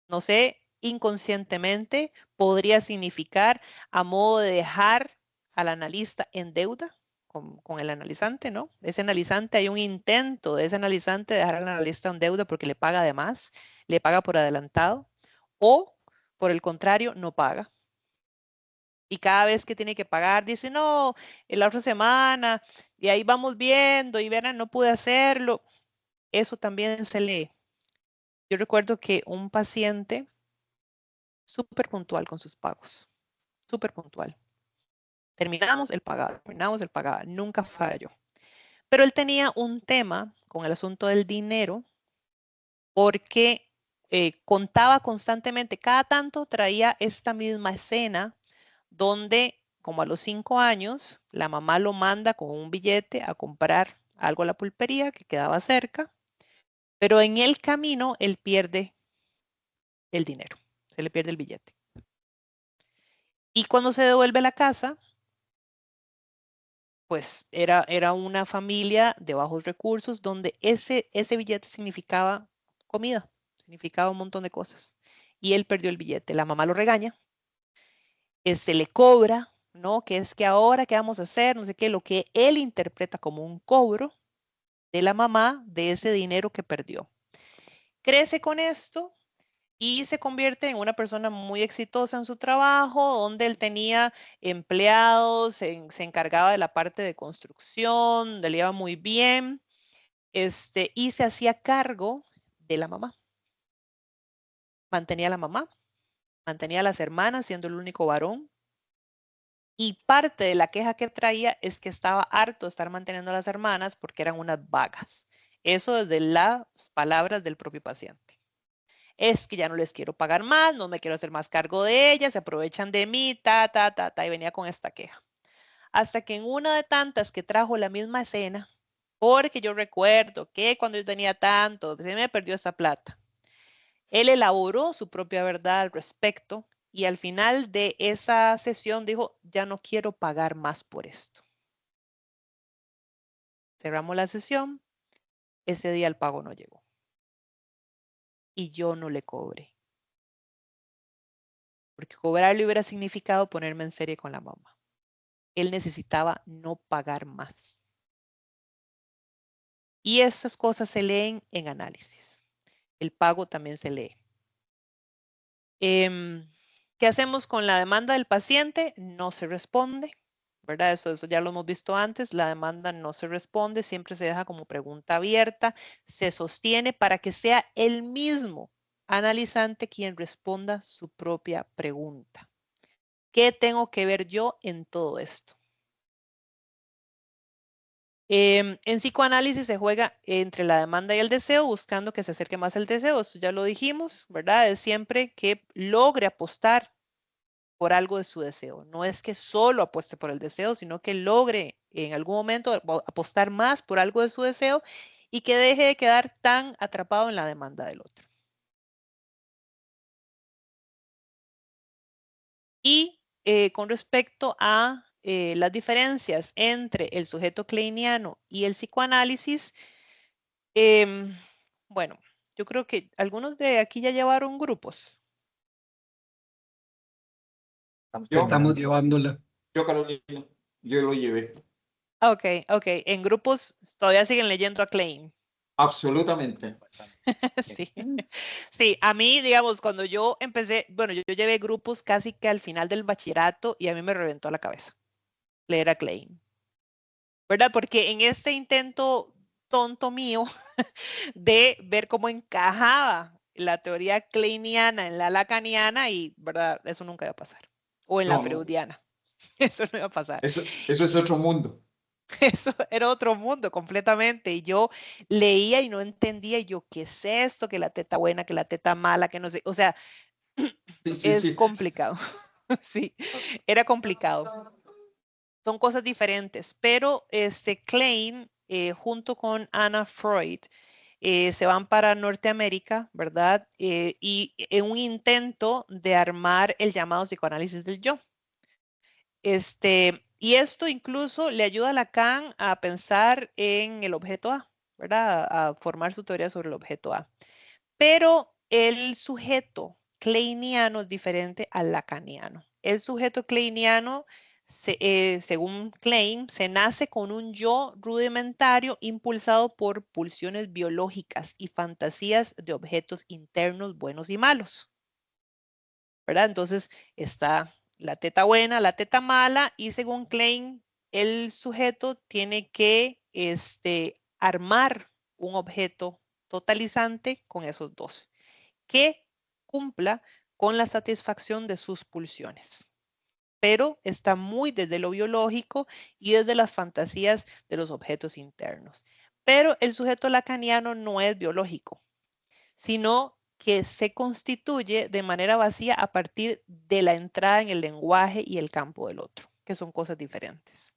no sé, inconscientemente podría significar a modo de dejar al analista en deuda con el analizante, ¿no? Ese analizante, hay un intento de ese analizante de dejar al analista en deuda porque le paga de más, le paga por adelantado, o por el contrario, no paga. Y cada vez que tiene que pagar, dice, no, en la otra semana, y ahí vamos viendo, y verán, no pude hacerlo. Eso también se lee. Yo recuerdo que un paciente súper puntual con sus pagos, súper puntual. Terminamos el pagado, nunca falló. Pero él tenía un tema con el asunto del dinero porque contaba constantemente, cada tanto traía esta misma escena donde como a los 5 años la mamá lo manda con un billete a comprar algo a la pulpería que quedaba cerca, pero en el camino él pierde el dinero, se le pierde el billete. Y cuando se devuelve a la casa, pues era una familia de bajos recursos donde ese billete significaba comida, significaba un montón de cosas. Y él perdió el billete. La mamá lo regaña, le cobra, ¿no? Que es que ahora, ¿qué vamos a hacer? No sé qué, lo que él interpreta como un cobro de la mamá de ese dinero que perdió. Crece con esto y se convierte en una persona muy exitosa en su trabajo, donde él tenía empleados, se encargaba de la parte de construcción, le iba muy bien, y se hacía cargo de la mamá. Mantenía a la mamá, Mantenía a las hermanas siendo el único varón. Y parte de la queja que traía es que estaba harto de estar manteniendo a las hermanas porque eran unas vagas. Eso desde las palabras del propio paciente. Es que ya no les quiero pagar más, no me quiero hacer más cargo de ellas, se aprovechan de mí, y venía con esta queja. Hasta que en una de tantas que trajo la misma escena, porque yo recuerdo que cuando yo tenía tanto, se me perdió esa plata. Él elaboró su propia verdad al respecto y al final de esa sesión dijo, ya no quiero pagar más por esto. Cerramos la sesión, ese día el pago no llegó. Y yo no le cobré. Porque cobrarle hubiera significado ponerme en serie con la mamá. Él necesitaba no pagar más. Y estas cosas se leen en análisis. El pago también se lee. ¿Qué hacemos con la demanda del paciente? No se responde, ¿verdad? Eso ya lo hemos visto antes. La demanda no se responde, siempre se deja como pregunta abierta. Se sostiene para que sea el mismo analizante quien responda su propia pregunta. ¿Qué tengo que ver yo en todo esto? En psicoanálisis se juega entre la demanda y el deseo, buscando que se acerque más el deseo. Esto ya lo dijimos, ¿verdad? Es siempre que logre apostar por algo de su deseo. No es que solo apueste por el deseo, sino que logre en algún momento apostar más por algo de su deseo y que deje de quedar tan atrapado en la demanda del otro. Y con respecto a las diferencias entre el sujeto kleiniano y el psicoanálisis, bueno, yo creo que algunos de aquí ya llevaron grupos. Estamos llevándola. Yo, Carolina, yo lo llevé. Ok. En grupos todavía siguen leyendo a Klein. Absolutamente. Sí. Sí, a mí, digamos, cuando yo empecé, bueno, yo llevé grupos casi que al final del bachillerato y a mí me reventó la cabeza leer a Klein, ¿verdad? Porque en este intento tonto mío de ver cómo encajaba la teoría kleiniana en la lacaniana y, ¿verdad? Eso nunca iba a pasar. O en la No, freudiana. Eso no iba a pasar. eso es otro mundo. Eso era otro mundo completamente. Y yo leía y no entendía, y yo, ¿qué es esto? Que la teta buena, que la teta mala, que no sé. O sea, Sí, es sí. complicado. Sí, era complicado. Son cosas diferentes, pero Klein, junto con Anna Freud, se van para Norteamérica, ¿verdad? Y en un intento de armar el llamado psicoanálisis del yo. Y esto incluso le ayuda a Lacan a pensar en el objeto A, ¿verdad? A formar su teoría sobre el objeto A. Pero el sujeto kleiniano es diferente al lacaniano. El sujeto kleiniano, según Klein, se nace con un yo rudimentario impulsado por pulsiones biológicas y fantasías de objetos internos buenos y malos, ¿verdad? Entonces está la teta buena, la teta mala, y según Klein, el sujeto tiene que armar un objeto totalizante con esos dos, que cumpla con la satisfacción de sus pulsiones. Pero está muy desde lo biológico y desde las fantasías de los objetos internos. Pero el sujeto lacaniano no es biológico, sino que se constituye de manera vacía a partir de la entrada en el lenguaje y el campo del otro, que son cosas diferentes.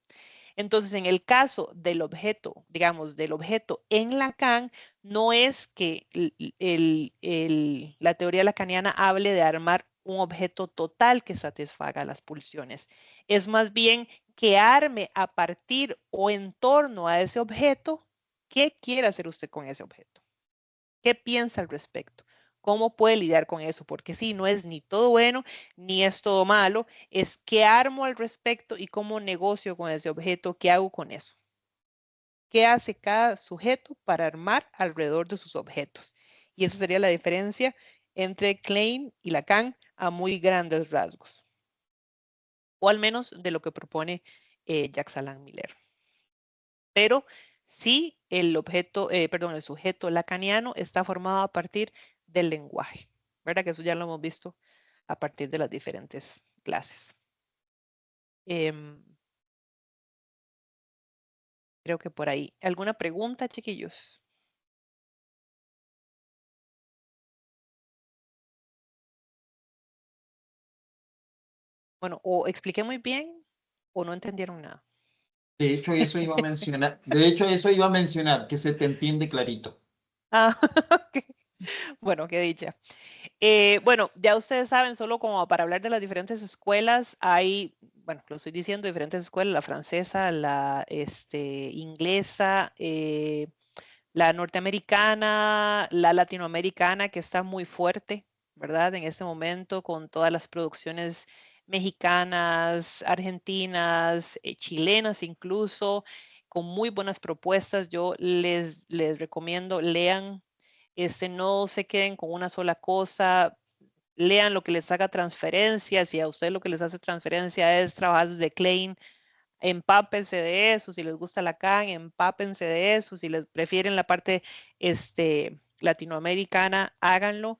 Entonces, en el caso del objeto, digamos, del objeto en Lacan, no es que la teoría lacaniana hable de armar un objeto total que satisfaga las pulsiones. Es más bien que arme a partir o en torno a ese objeto, ¿qué quiere hacer usted con ese objeto? ¿Qué piensa al respecto? ¿Cómo puede lidiar con eso? Porque sí, no es ni todo bueno ni es todo malo, es qué armo al respecto y cómo negocio con ese objeto, qué hago con eso. ¿Qué hace cada sujeto para armar alrededor de sus objetos? Y esa sería la diferencia entre Klein y Lacan a muy grandes rasgos, o al menos de lo que propone Jacques Alain Miller. Pero sí, el sujeto lacaniano está formado a partir del lenguaje, ¿verdad? Que eso ya lo hemos visto a partir de las diferentes clases. Creo que por ahí. ¿Alguna pregunta, chiquillos? Bueno, o expliqué muy bien o no entendieron nada. De hecho, eso iba a mencionar. De hecho, eso iba a mencionar, que se te entiende clarito. Ah, ok. Bueno, qué dicha. Bueno, ya ustedes saben, solo como para hablar de las diferentes escuelas, hay, bueno, lo estoy diciendo, diferentes escuelas, la francesa, la inglesa, la norteamericana, la latinoamericana, que está muy fuerte, ¿verdad? En este momento, con todas las producciones mexicanas, argentinas, chilenas incluso, con muy buenas propuestas. Yo les recomiendo, lean, no se queden con una sola cosa, lean lo que les haga transferencia. Si a ustedes lo que les hace transferencia es trabajos de Klein, empápense de eso. Si les gusta Lacan, empápense de eso. Si les prefieren la parte latinoamericana, háganlo.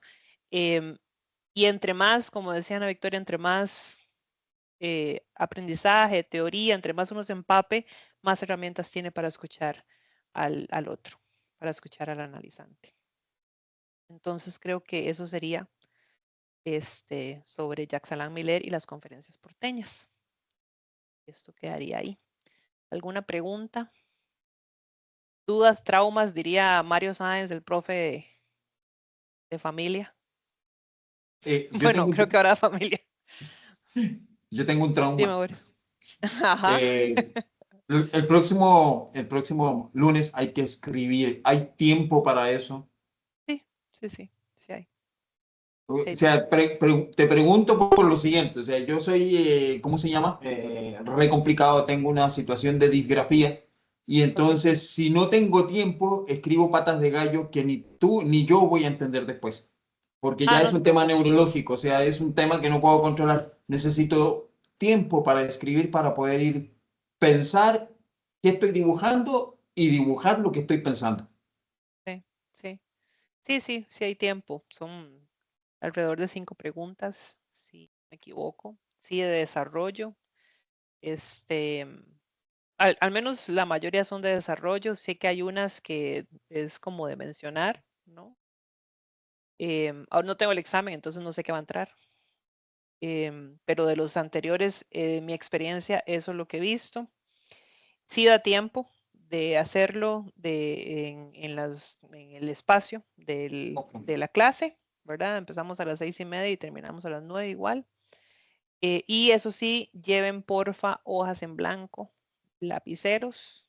Y entre más, como decía Ana Victoria, entre más aprendizaje, teoría, entre más uno se empape, más herramientas tiene para escuchar al otro, para escuchar al analizante. Entonces creo que eso sería sobre Jacques Alain Miller y las conferencias porteñas. Esto quedaría ahí. ¿Alguna pregunta? ¿Dudas, traumas? Diría Mario Sáenz, el profe de familia. Bueno, creo que ahora familia. Yo tengo un Dime, trauma. Boris. Ajá. El próximo lunes hay que escribir. ¿Hay tiempo para eso? Sí hay. O Sí hay sea, te pregunto por lo siguiente. O sea, yo soy, ¿cómo se llama? Re complicado, tengo una situación de disgrafía. Y Ok. entonces, si no tengo tiempo, escribo patas de gallo que ni tú ni yo voy a entender después. Porque ya Ah, es no se un tema preocupe. neurológico, o sea, es un tema que no puedo controlar. Necesito tiempo para escribir, para poder ir pensar qué estoy dibujando y dibujar lo que estoy pensando. Sí hay tiempo. Son alrededor de 5 preguntas, si me equivoco. Sí, de desarrollo. Al menos la mayoría son de desarrollo. Sé que hay unas que es como de mencionar, ¿no? Ahora no tengo el examen, entonces no sé qué va a entrar. Pero de los anteriores, mi experiencia, eso es lo que he visto. Sí da tiempo de hacerlo en el espacio Ok. de la clase, ¿verdad? Empezamos a las 6:30 y terminamos a las 9 igual. Y eso sí, lleven porfa hojas en blanco, lapiceros,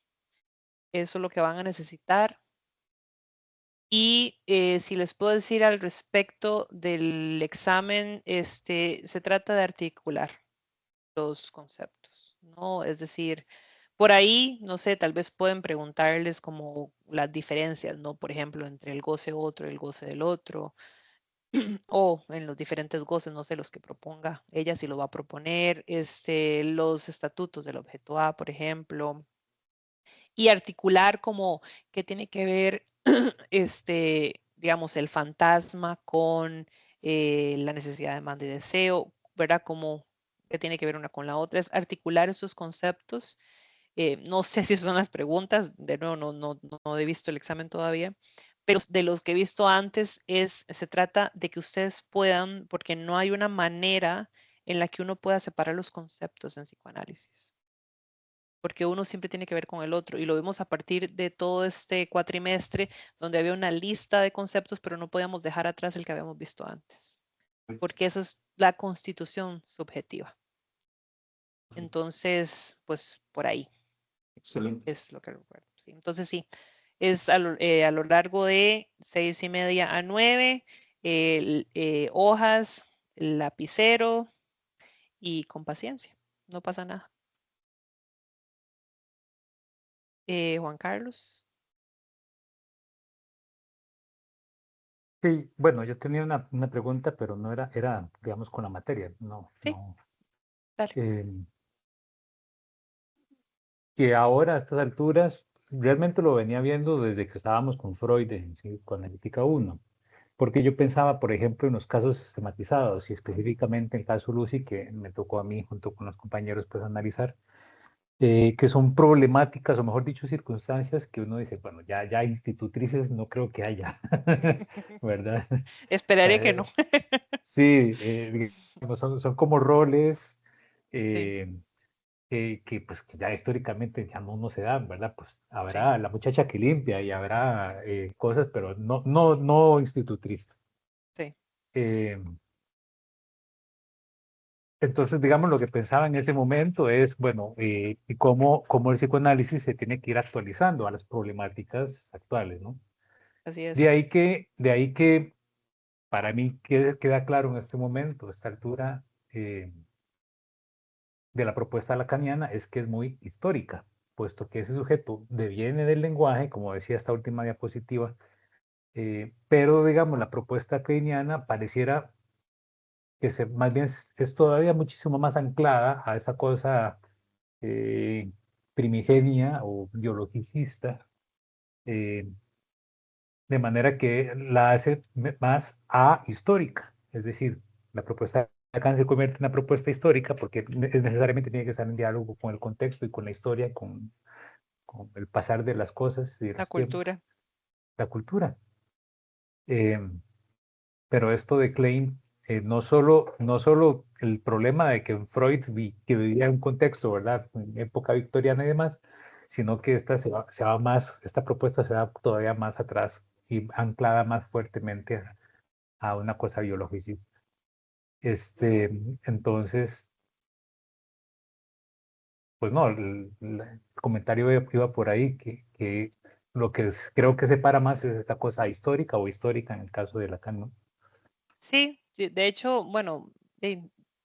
eso es lo que van a necesitar. Y si les puedo decir al respecto del examen, se trata de articular los conceptos, ¿no? Es decir, por ahí, no sé, tal vez pueden preguntarles como las diferencias, ¿no? Por ejemplo, entre el goce otro y el goce del otro, o en los diferentes goces, no sé, los que proponga ella, si lo va a proponer, los estatutos del objeto A, por ejemplo, y articular como qué tiene que ver, digamos, el fantasma con la necesidad, demanda y deseo, ¿verdad? Como qué tiene que ver una con la otra, es articular esos conceptos. No sé si son las preguntas, de nuevo, no he visto el examen todavía, pero de los que he visto antes se trata de que ustedes puedan, porque no hay una manera en la que uno pueda separar los conceptos en psicoanálisis, porque uno siempre tiene que ver con el otro. Y lo vimos a partir de todo este cuatrimestre, donde había una lista de conceptos, pero no podíamos dejar atrás el que habíamos visto antes, porque eso es la constitución subjetiva. Entonces, pues por ahí Excelente. es lo que recuerdo. Sí. Entonces, sí, es a lo largo de 6:30 a 9, hojas, lapicero y con paciencia. No pasa nada. Juan Carlos. Sí, bueno, yo tenía una pregunta, pero no era, digamos, con la materia, no, Sí, no. dale. Que ahora a estas alturas, realmente lo venía viendo desde que estábamos con Freud en Psicoanalítica 1, porque yo pensaba, por ejemplo, en los casos sistematizados y específicamente en el caso Lucy, que me tocó a mí junto con los compañeros pues analizar, que son problemáticas o mejor dicho circunstancias que uno dice, bueno, ya institutrices no creo que haya, ¿verdad? Esperaré que no. Sí, digamos, son como roles Sí, pues, que ya históricamente ya no se dan, ¿verdad? Pues sí, habrá la muchacha que limpia y habrá cosas, pero no institutriz. sí. Eh, entonces, digamos, lo que pensaba en ese momento es, bueno, y cómo el psicoanálisis se tiene que ir actualizando a las problemáticas actuales, ¿no? Así De es. ahí que para mí queda claro en este momento, a esta altura de la propuesta lacaniana, es que es muy histórica, puesto que ese sujeto deviene del lenguaje, como decía esta última diapositiva, pero digamos, la propuesta kleiniana pareciera que más bien es todavía muchísimo más anclada a esa cosa eh, primigenia o biologicista, eh, de manera que la hace más ahistórica. Es decir, la propuesta de Lacan se convierte en una propuesta histórica porque necesariamente tiene que estar en diálogo con el contexto y con la historia, con el pasar de las cosas y de La los tiempos, cultura. la cultura. Eh, pero esto de Klein, no solo el problema de que Freud que vivía en un contexto, ¿verdad? En época victoriana y demás, sino que se va más, esta propuesta se va todavía más atrás y anclada más fuertemente a una cosa biológica. Entonces, pues no, el comentario iba por ahí, que lo que creo que separa más es esta cosa histórica o histórica en el caso de Lacan, ¿no? Sí, de hecho, bueno,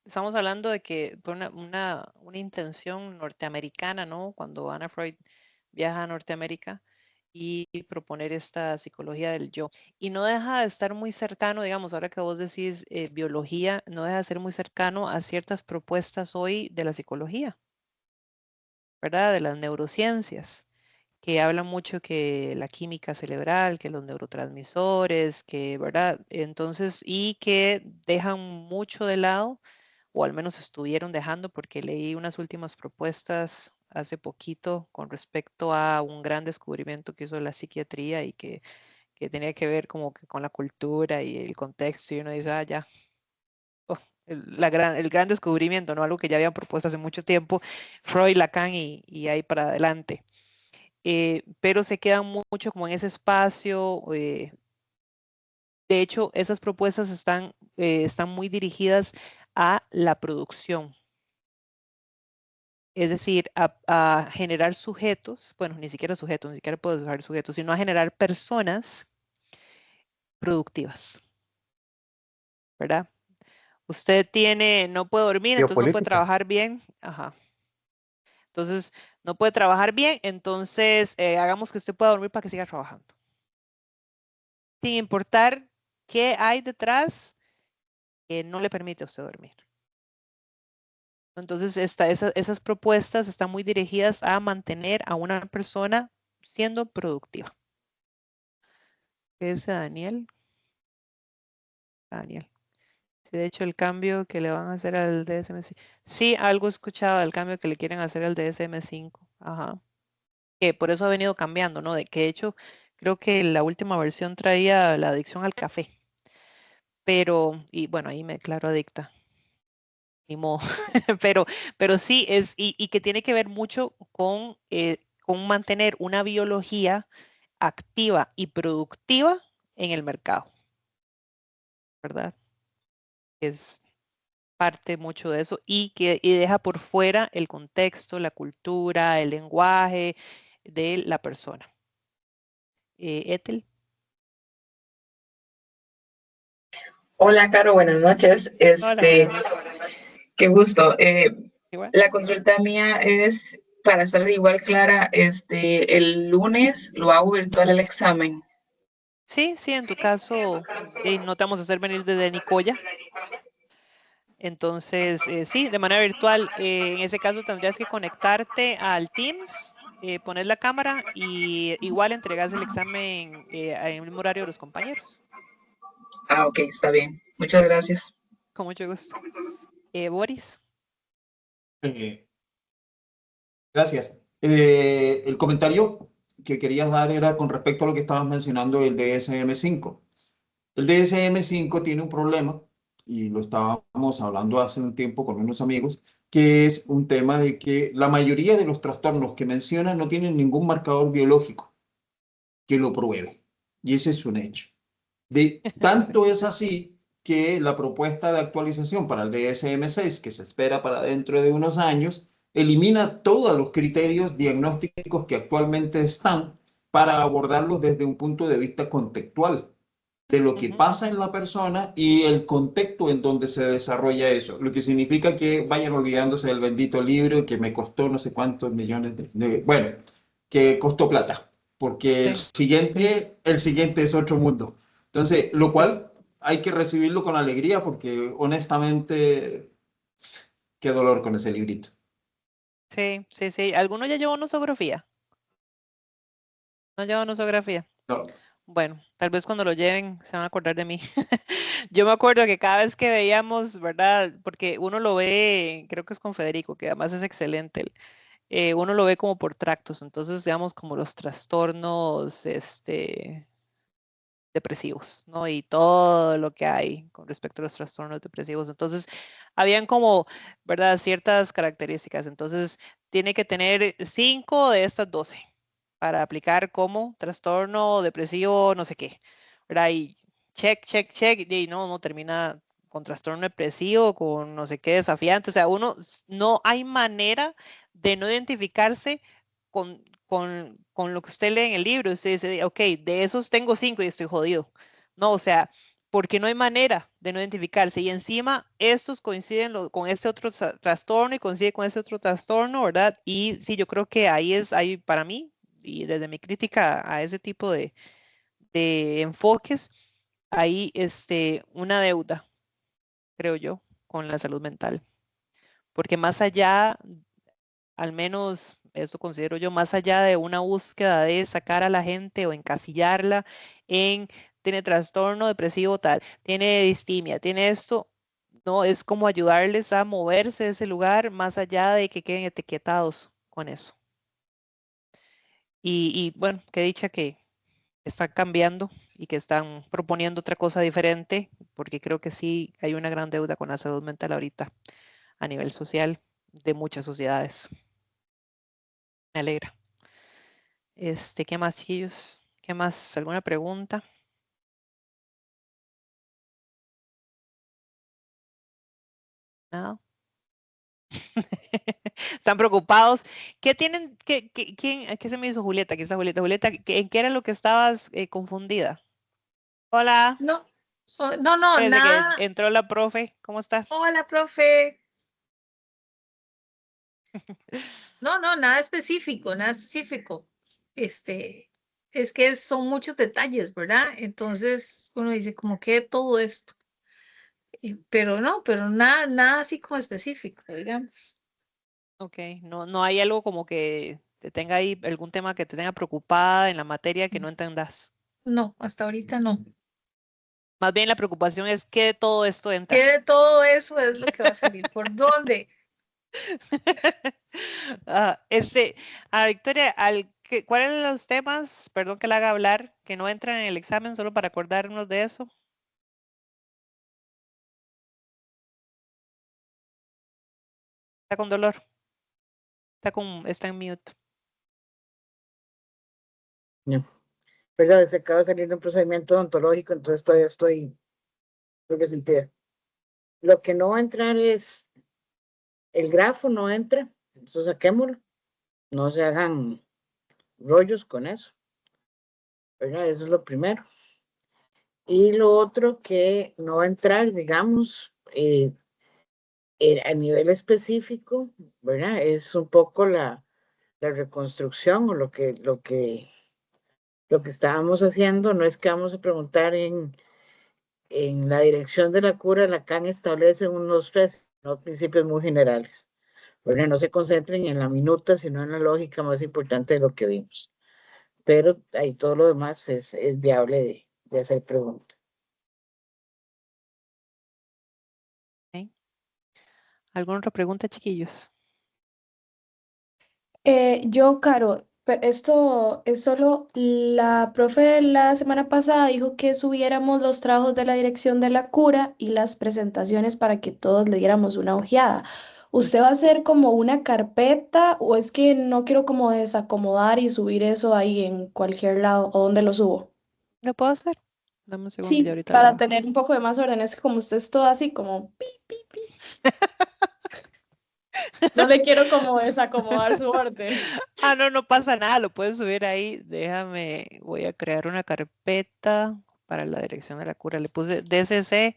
estamos hablando de que por una intención norteamericana, ¿no? Cuando Anna Freud viaja a Norteamérica y proponer esta psicología del yo. Y no deja de estar muy cercano, digamos, ahora que vos decís biología, no deja de ser muy cercano a ciertas propuestas hoy de la psicología, ¿verdad? De las neurociencias, que hablan mucho que la química cerebral, que los neurotransmisores, que, ¿verdad? Entonces, y que dejan mucho de lado, o al menos estuvieron dejando, porque leí unas últimas propuestas hace poquito con respecto a un gran descubrimiento que hizo la psiquiatría y que tenía que ver como que con la cultura y el contexto, y uno dice, ah, ya. Oh, el gran descubrimiento, ¿no? Algo que ya habían propuesto hace mucho tiempo, Freud, Lacan y ahí para adelante. Pero se quedan mucho como en ese espacio. De hecho, esas propuestas están muy dirigidas a la producción, es decir, a generar sujetos, bueno, ni siquiera sujetos, ni siquiera puedo usar sujetos, sino a generar personas productivas, ¿verdad? Usted no puede dormir, entonces no puede Geopolítica. trabajar bien, ajá. Entonces, no puede trabajar bien, entonces hagamos que usted pueda dormir para que siga trabajando. Sin importar qué hay detrás que no le permite a usted dormir. Entonces, esas propuestas están muy dirigidas a mantener a una persona siendo productiva. ¿Qué dice Daniel? Daniel. Sí, de hecho, el cambio que le van a hacer al DSM-5. Sí, algo he escuchado del cambio que le quieren hacer al DSM-5. Ajá. Que por eso ha venido cambiando, ¿no? De que de hecho, creo que la última versión traía la adicción al café. Pero, y bueno, ahí me declaro adicta. Ni modo. pero sí es, y que tiene que ver mucho con mantener una biología activa y productiva en el mercado, ¿verdad? Es parte mucho de eso y deja por fuera el contexto, la cultura, el lenguaje de la persona. Ethel, Hola, Caro, buenas noches. hola, buenas noches. Qué gusto. Igual. La consulta mía es para estar igual clara, el lunes lo hago virtual el examen. Sí, sí, en tu caso, no te vamos a hacer venir desde Nicoya. Entonces, sí, de manera virtual. En ese caso tendrías que conectarte al Teams, poner la cámara y igual entregas el examen en el mismo horario de los compañeros. Ah, ok, está bien. Muchas gracias. Con mucho gusto. Boris. Gracias. El comentario que querías dar era con respecto a lo que estabas mencionando del DSM-5. El DSM-5 tiene un problema, y lo estábamos hablando hace un tiempo con unos amigos, que es un tema de que la mayoría de los trastornos que menciona no tienen ningún marcador biológico que lo pruebe. Y ese es un hecho. Tanto es así que la propuesta de actualización para el DSM-6, que se espera para dentro de unos años, elimina todos los criterios diagnósticos que actualmente están para abordarlos desde un punto de vista contextual, de lo que pasa en la persona y el contexto en donde se desarrolla eso, lo que significa que vayan olvidándose del bendito libro que me costó no sé cuántos millones bueno, que costó plata, porque Sí. el siguiente es otro mundo. Entonces, lo cual hay que recibirlo con alegría porque honestamente, qué dolor con ese librito. Sí, sí, sí. ¿Alguno ya llevó nosografía? ¿No llevó nosografía? No. Bueno, tal vez cuando lo lleven se van a acordar de mí. Yo me acuerdo que cada vez que veíamos, ¿verdad? Porque uno lo ve, creo que es con Federico, que además es excelente. Uno lo ve como por tractos, entonces digamos como los trastornos, depresivos, ¿no? Y todo lo que hay con respecto a los trastornos depresivos. Entonces, habían como, ¿verdad? Ciertas características. Entonces, tiene que tener 5 de estas 12 para aplicar como trastorno depresivo, no sé qué, ¿verdad? Y check, check, check, y no termina con trastorno depresivo, con no sé qué desafiante. O sea, no hay manera de no identificarse con lo que usted lee en el libro. Usted dice, ok, de esos tengo 5 y estoy jodido. No, o sea, porque no hay manera de no identificarse. Y encima, estos coinciden con este otro trastorno y coincide con ese otro trastorno, ¿verdad? Y sí, yo creo que ahí para mí, y desde mi crítica a ese tipo de enfoques, hay una deuda, creo yo, con la salud mental. Porque más allá, al menos eso considero yo, más allá de una búsqueda de sacar a la gente o encasillarla en tiene trastorno depresivo tal, tiene distimia, tiene esto, no, es como ayudarles a moverse de ese lugar más allá de que queden etiquetados con eso. Y bueno, qué dicha que están cambiando y que están proponiendo otra cosa diferente, porque creo que sí hay una gran deuda con la salud mental ahorita a nivel social de muchas sociedades. Me alegra. ¿Qué más, chiquillos? ¿Qué más? ¿Alguna pregunta? Nada. Están preocupados. ¿Qué tienen? ¿Qué se me hizo Julieta? ¿Qué está Julieta? Julieta, ¿en qué era lo que estabas confundida? Hola. No, no, Parece que nada. entró la profe. ¿Cómo estás? Hola, profe. No, nada específico, nada específico. Es que son muchos detalles, ¿verdad? Entonces uno dice, como que todo esto. Pero no, pero nada así como específico, digamos. Ok, no hay algo como que te tenga ahí, algún tema que te tenga preocupada en la materia que no entendas. No, hasta ahorita no. Más bien la preocupación es que de todo esto ¿Qué entra. de todo eso es lo que va a salir? ¿Por dónde? Victoria, ¿cuáles son los temas, perdón que la haga hablar, que no entran en el examen solo para acordarnos de eso? Está con dolor. Está en mute. Pero se acaba de salir de un procedimiento odontológico, entonces todavía estoy resentida. Lo que no va a entrar es el grafo, no entra, eso saquémoslo, no se hagan rollos con eso, ¿verdad? Eso es lo primero. Y lo otro que no va a entrar, digamos, a nivel específico, ¿verdad? Es un poco la reconstrucción o lo que estábamos haciendo. No es que vamos a preguntar en la dirección de la cura. Lacan establece unos tres principios muy generales, ¿verdad? No se concentren en la minuta, sino en la lógica más importante de lo que vimos. Pero ahí todo lo demás es viable de hacer preguntas. ¿Alguna otra pregunta, chiquillos? Caro, esto es solo, la profe la semana pasada dijo que subiéramos los trabajos de la dirección de la cura y las presentaciones para que todos le diéramos una ojeada. ¿Usted va a hacer como una carpeta o es que no quiero como desacomodar y subir eso ahí en cualquier lado o dónde lo subo? ¿Lo puedo hacer? Dame un segundo y Sí, ahorita lo para hago. tener un poco de más orden, es que como usted es todo así como pi, pi, pi. No le quiero como desacomodar su orden. Ah, no, no pasa nada, lo puedes subir ahí. Déjame, voy a crear una carpeta para la dirección de la cura. Le puse DCC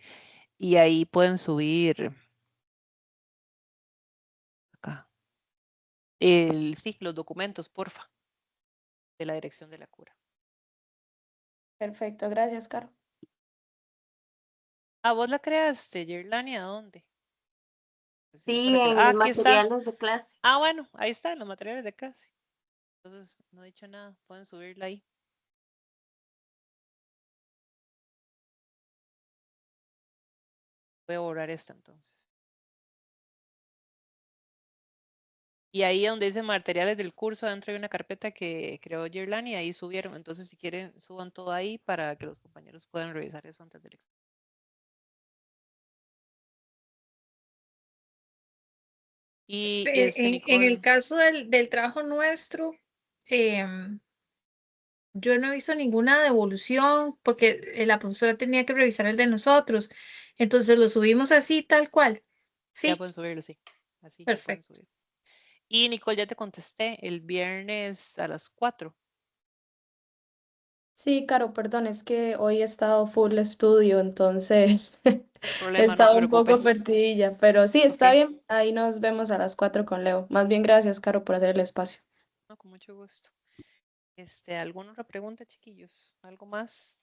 y ahí pueden subir acá. Sí, los documentos, porfa, de la dirección de la cura. Perfecto, gracias, Caro. Ah, vos la creaste, Yerlani, ¿a dónde? Sí, en los aquí está. materiales de clase. Ah, bueno, ahí están los materiales de clase. Entonces, no he dicho nada, pueden subirla ahí. Voy a borrar esta entonces. Y ahí donde dice materiales del curso, adentro hay una carpeta que creó Yerlani y ahí subieron. Entonces, si quieren, suban todo ahí para que los compañeros puedan revisar eso antes del examen. Y En el Nicole, caso del trabajo nuestro, yo no he visto ninguna devolución porque la profesora tenía que revisar el de nosotros. Entonces lo subimos así, tal cual. ya Sí, pueden subirlo, sí. Así ya pueden perfecto. subir. Y Nicole, ya te contesté el viernes a las 4. Sí, Caro, perdón, es que hoy he estado full estudio, entonces No hay he problema, no te estado un poco preocupes. perdidilla, pero sí, está Ok, bien. Ahí nos vemos a las 4 con Leo. Más bien, gracias, Caro, por hacer el espacio. no, con mucho gusto. ¿Alguna otra pregunta, chiquillos? ¿Algo más?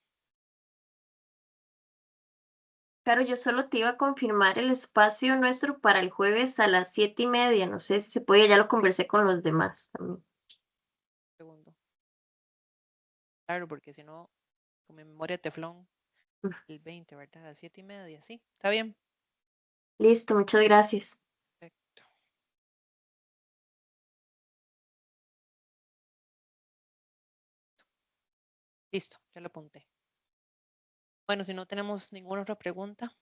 Claro, yo solo te iba a confirmar el espacio nuestro para el jueves a las 7:30. No sé si se puede, ya lo conversé con los demás también. Segundo. Claro, porque si no, con mi memoria teflón, el 20, ¿verdad? A las 7:30, sí. Está bien. Listo, muchas gracias. Perfecto. Listo, ya lo apunté. Bueno, si no tenemos ninguna otra pregunta,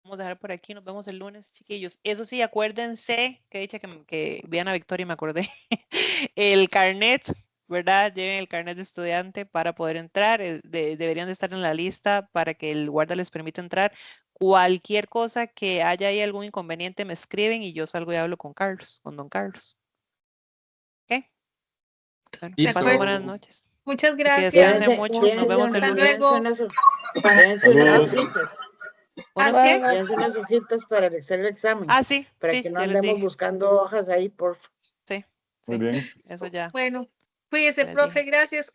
vamos a dejar por aquí. Nos vemos el lunes, chiquillos. Eso sí, acuérdense, que dicha que vi a Ana Victoria y me acordé. El carnet, ¿verdad? Lleven el carnet de estudiante para poder entrar. Deberían de estar en la lista para que el guarda les permita entrar. Cualquier cosa que haya ahí algún inconveniente, me escriben y yo salgo y hablo con Carlos, con don Carlos. ¿Ok? Bueno, De pasen acuerdo. buenas noches. Muchas Que gracias. descansen mucho. Nos Llévense vemos el Hasta lunes. luego. unas Saludos. hojitas. Bueno, ¿Así? Llévense unas hojitas para hacer el examen. ah, sí, Para sí, que no ya les andemos dije. buscando hojas ahí, por Sí, Muy sí, bien. eso ya, Bueno, cuídese, ya les dije. profe. Gracias.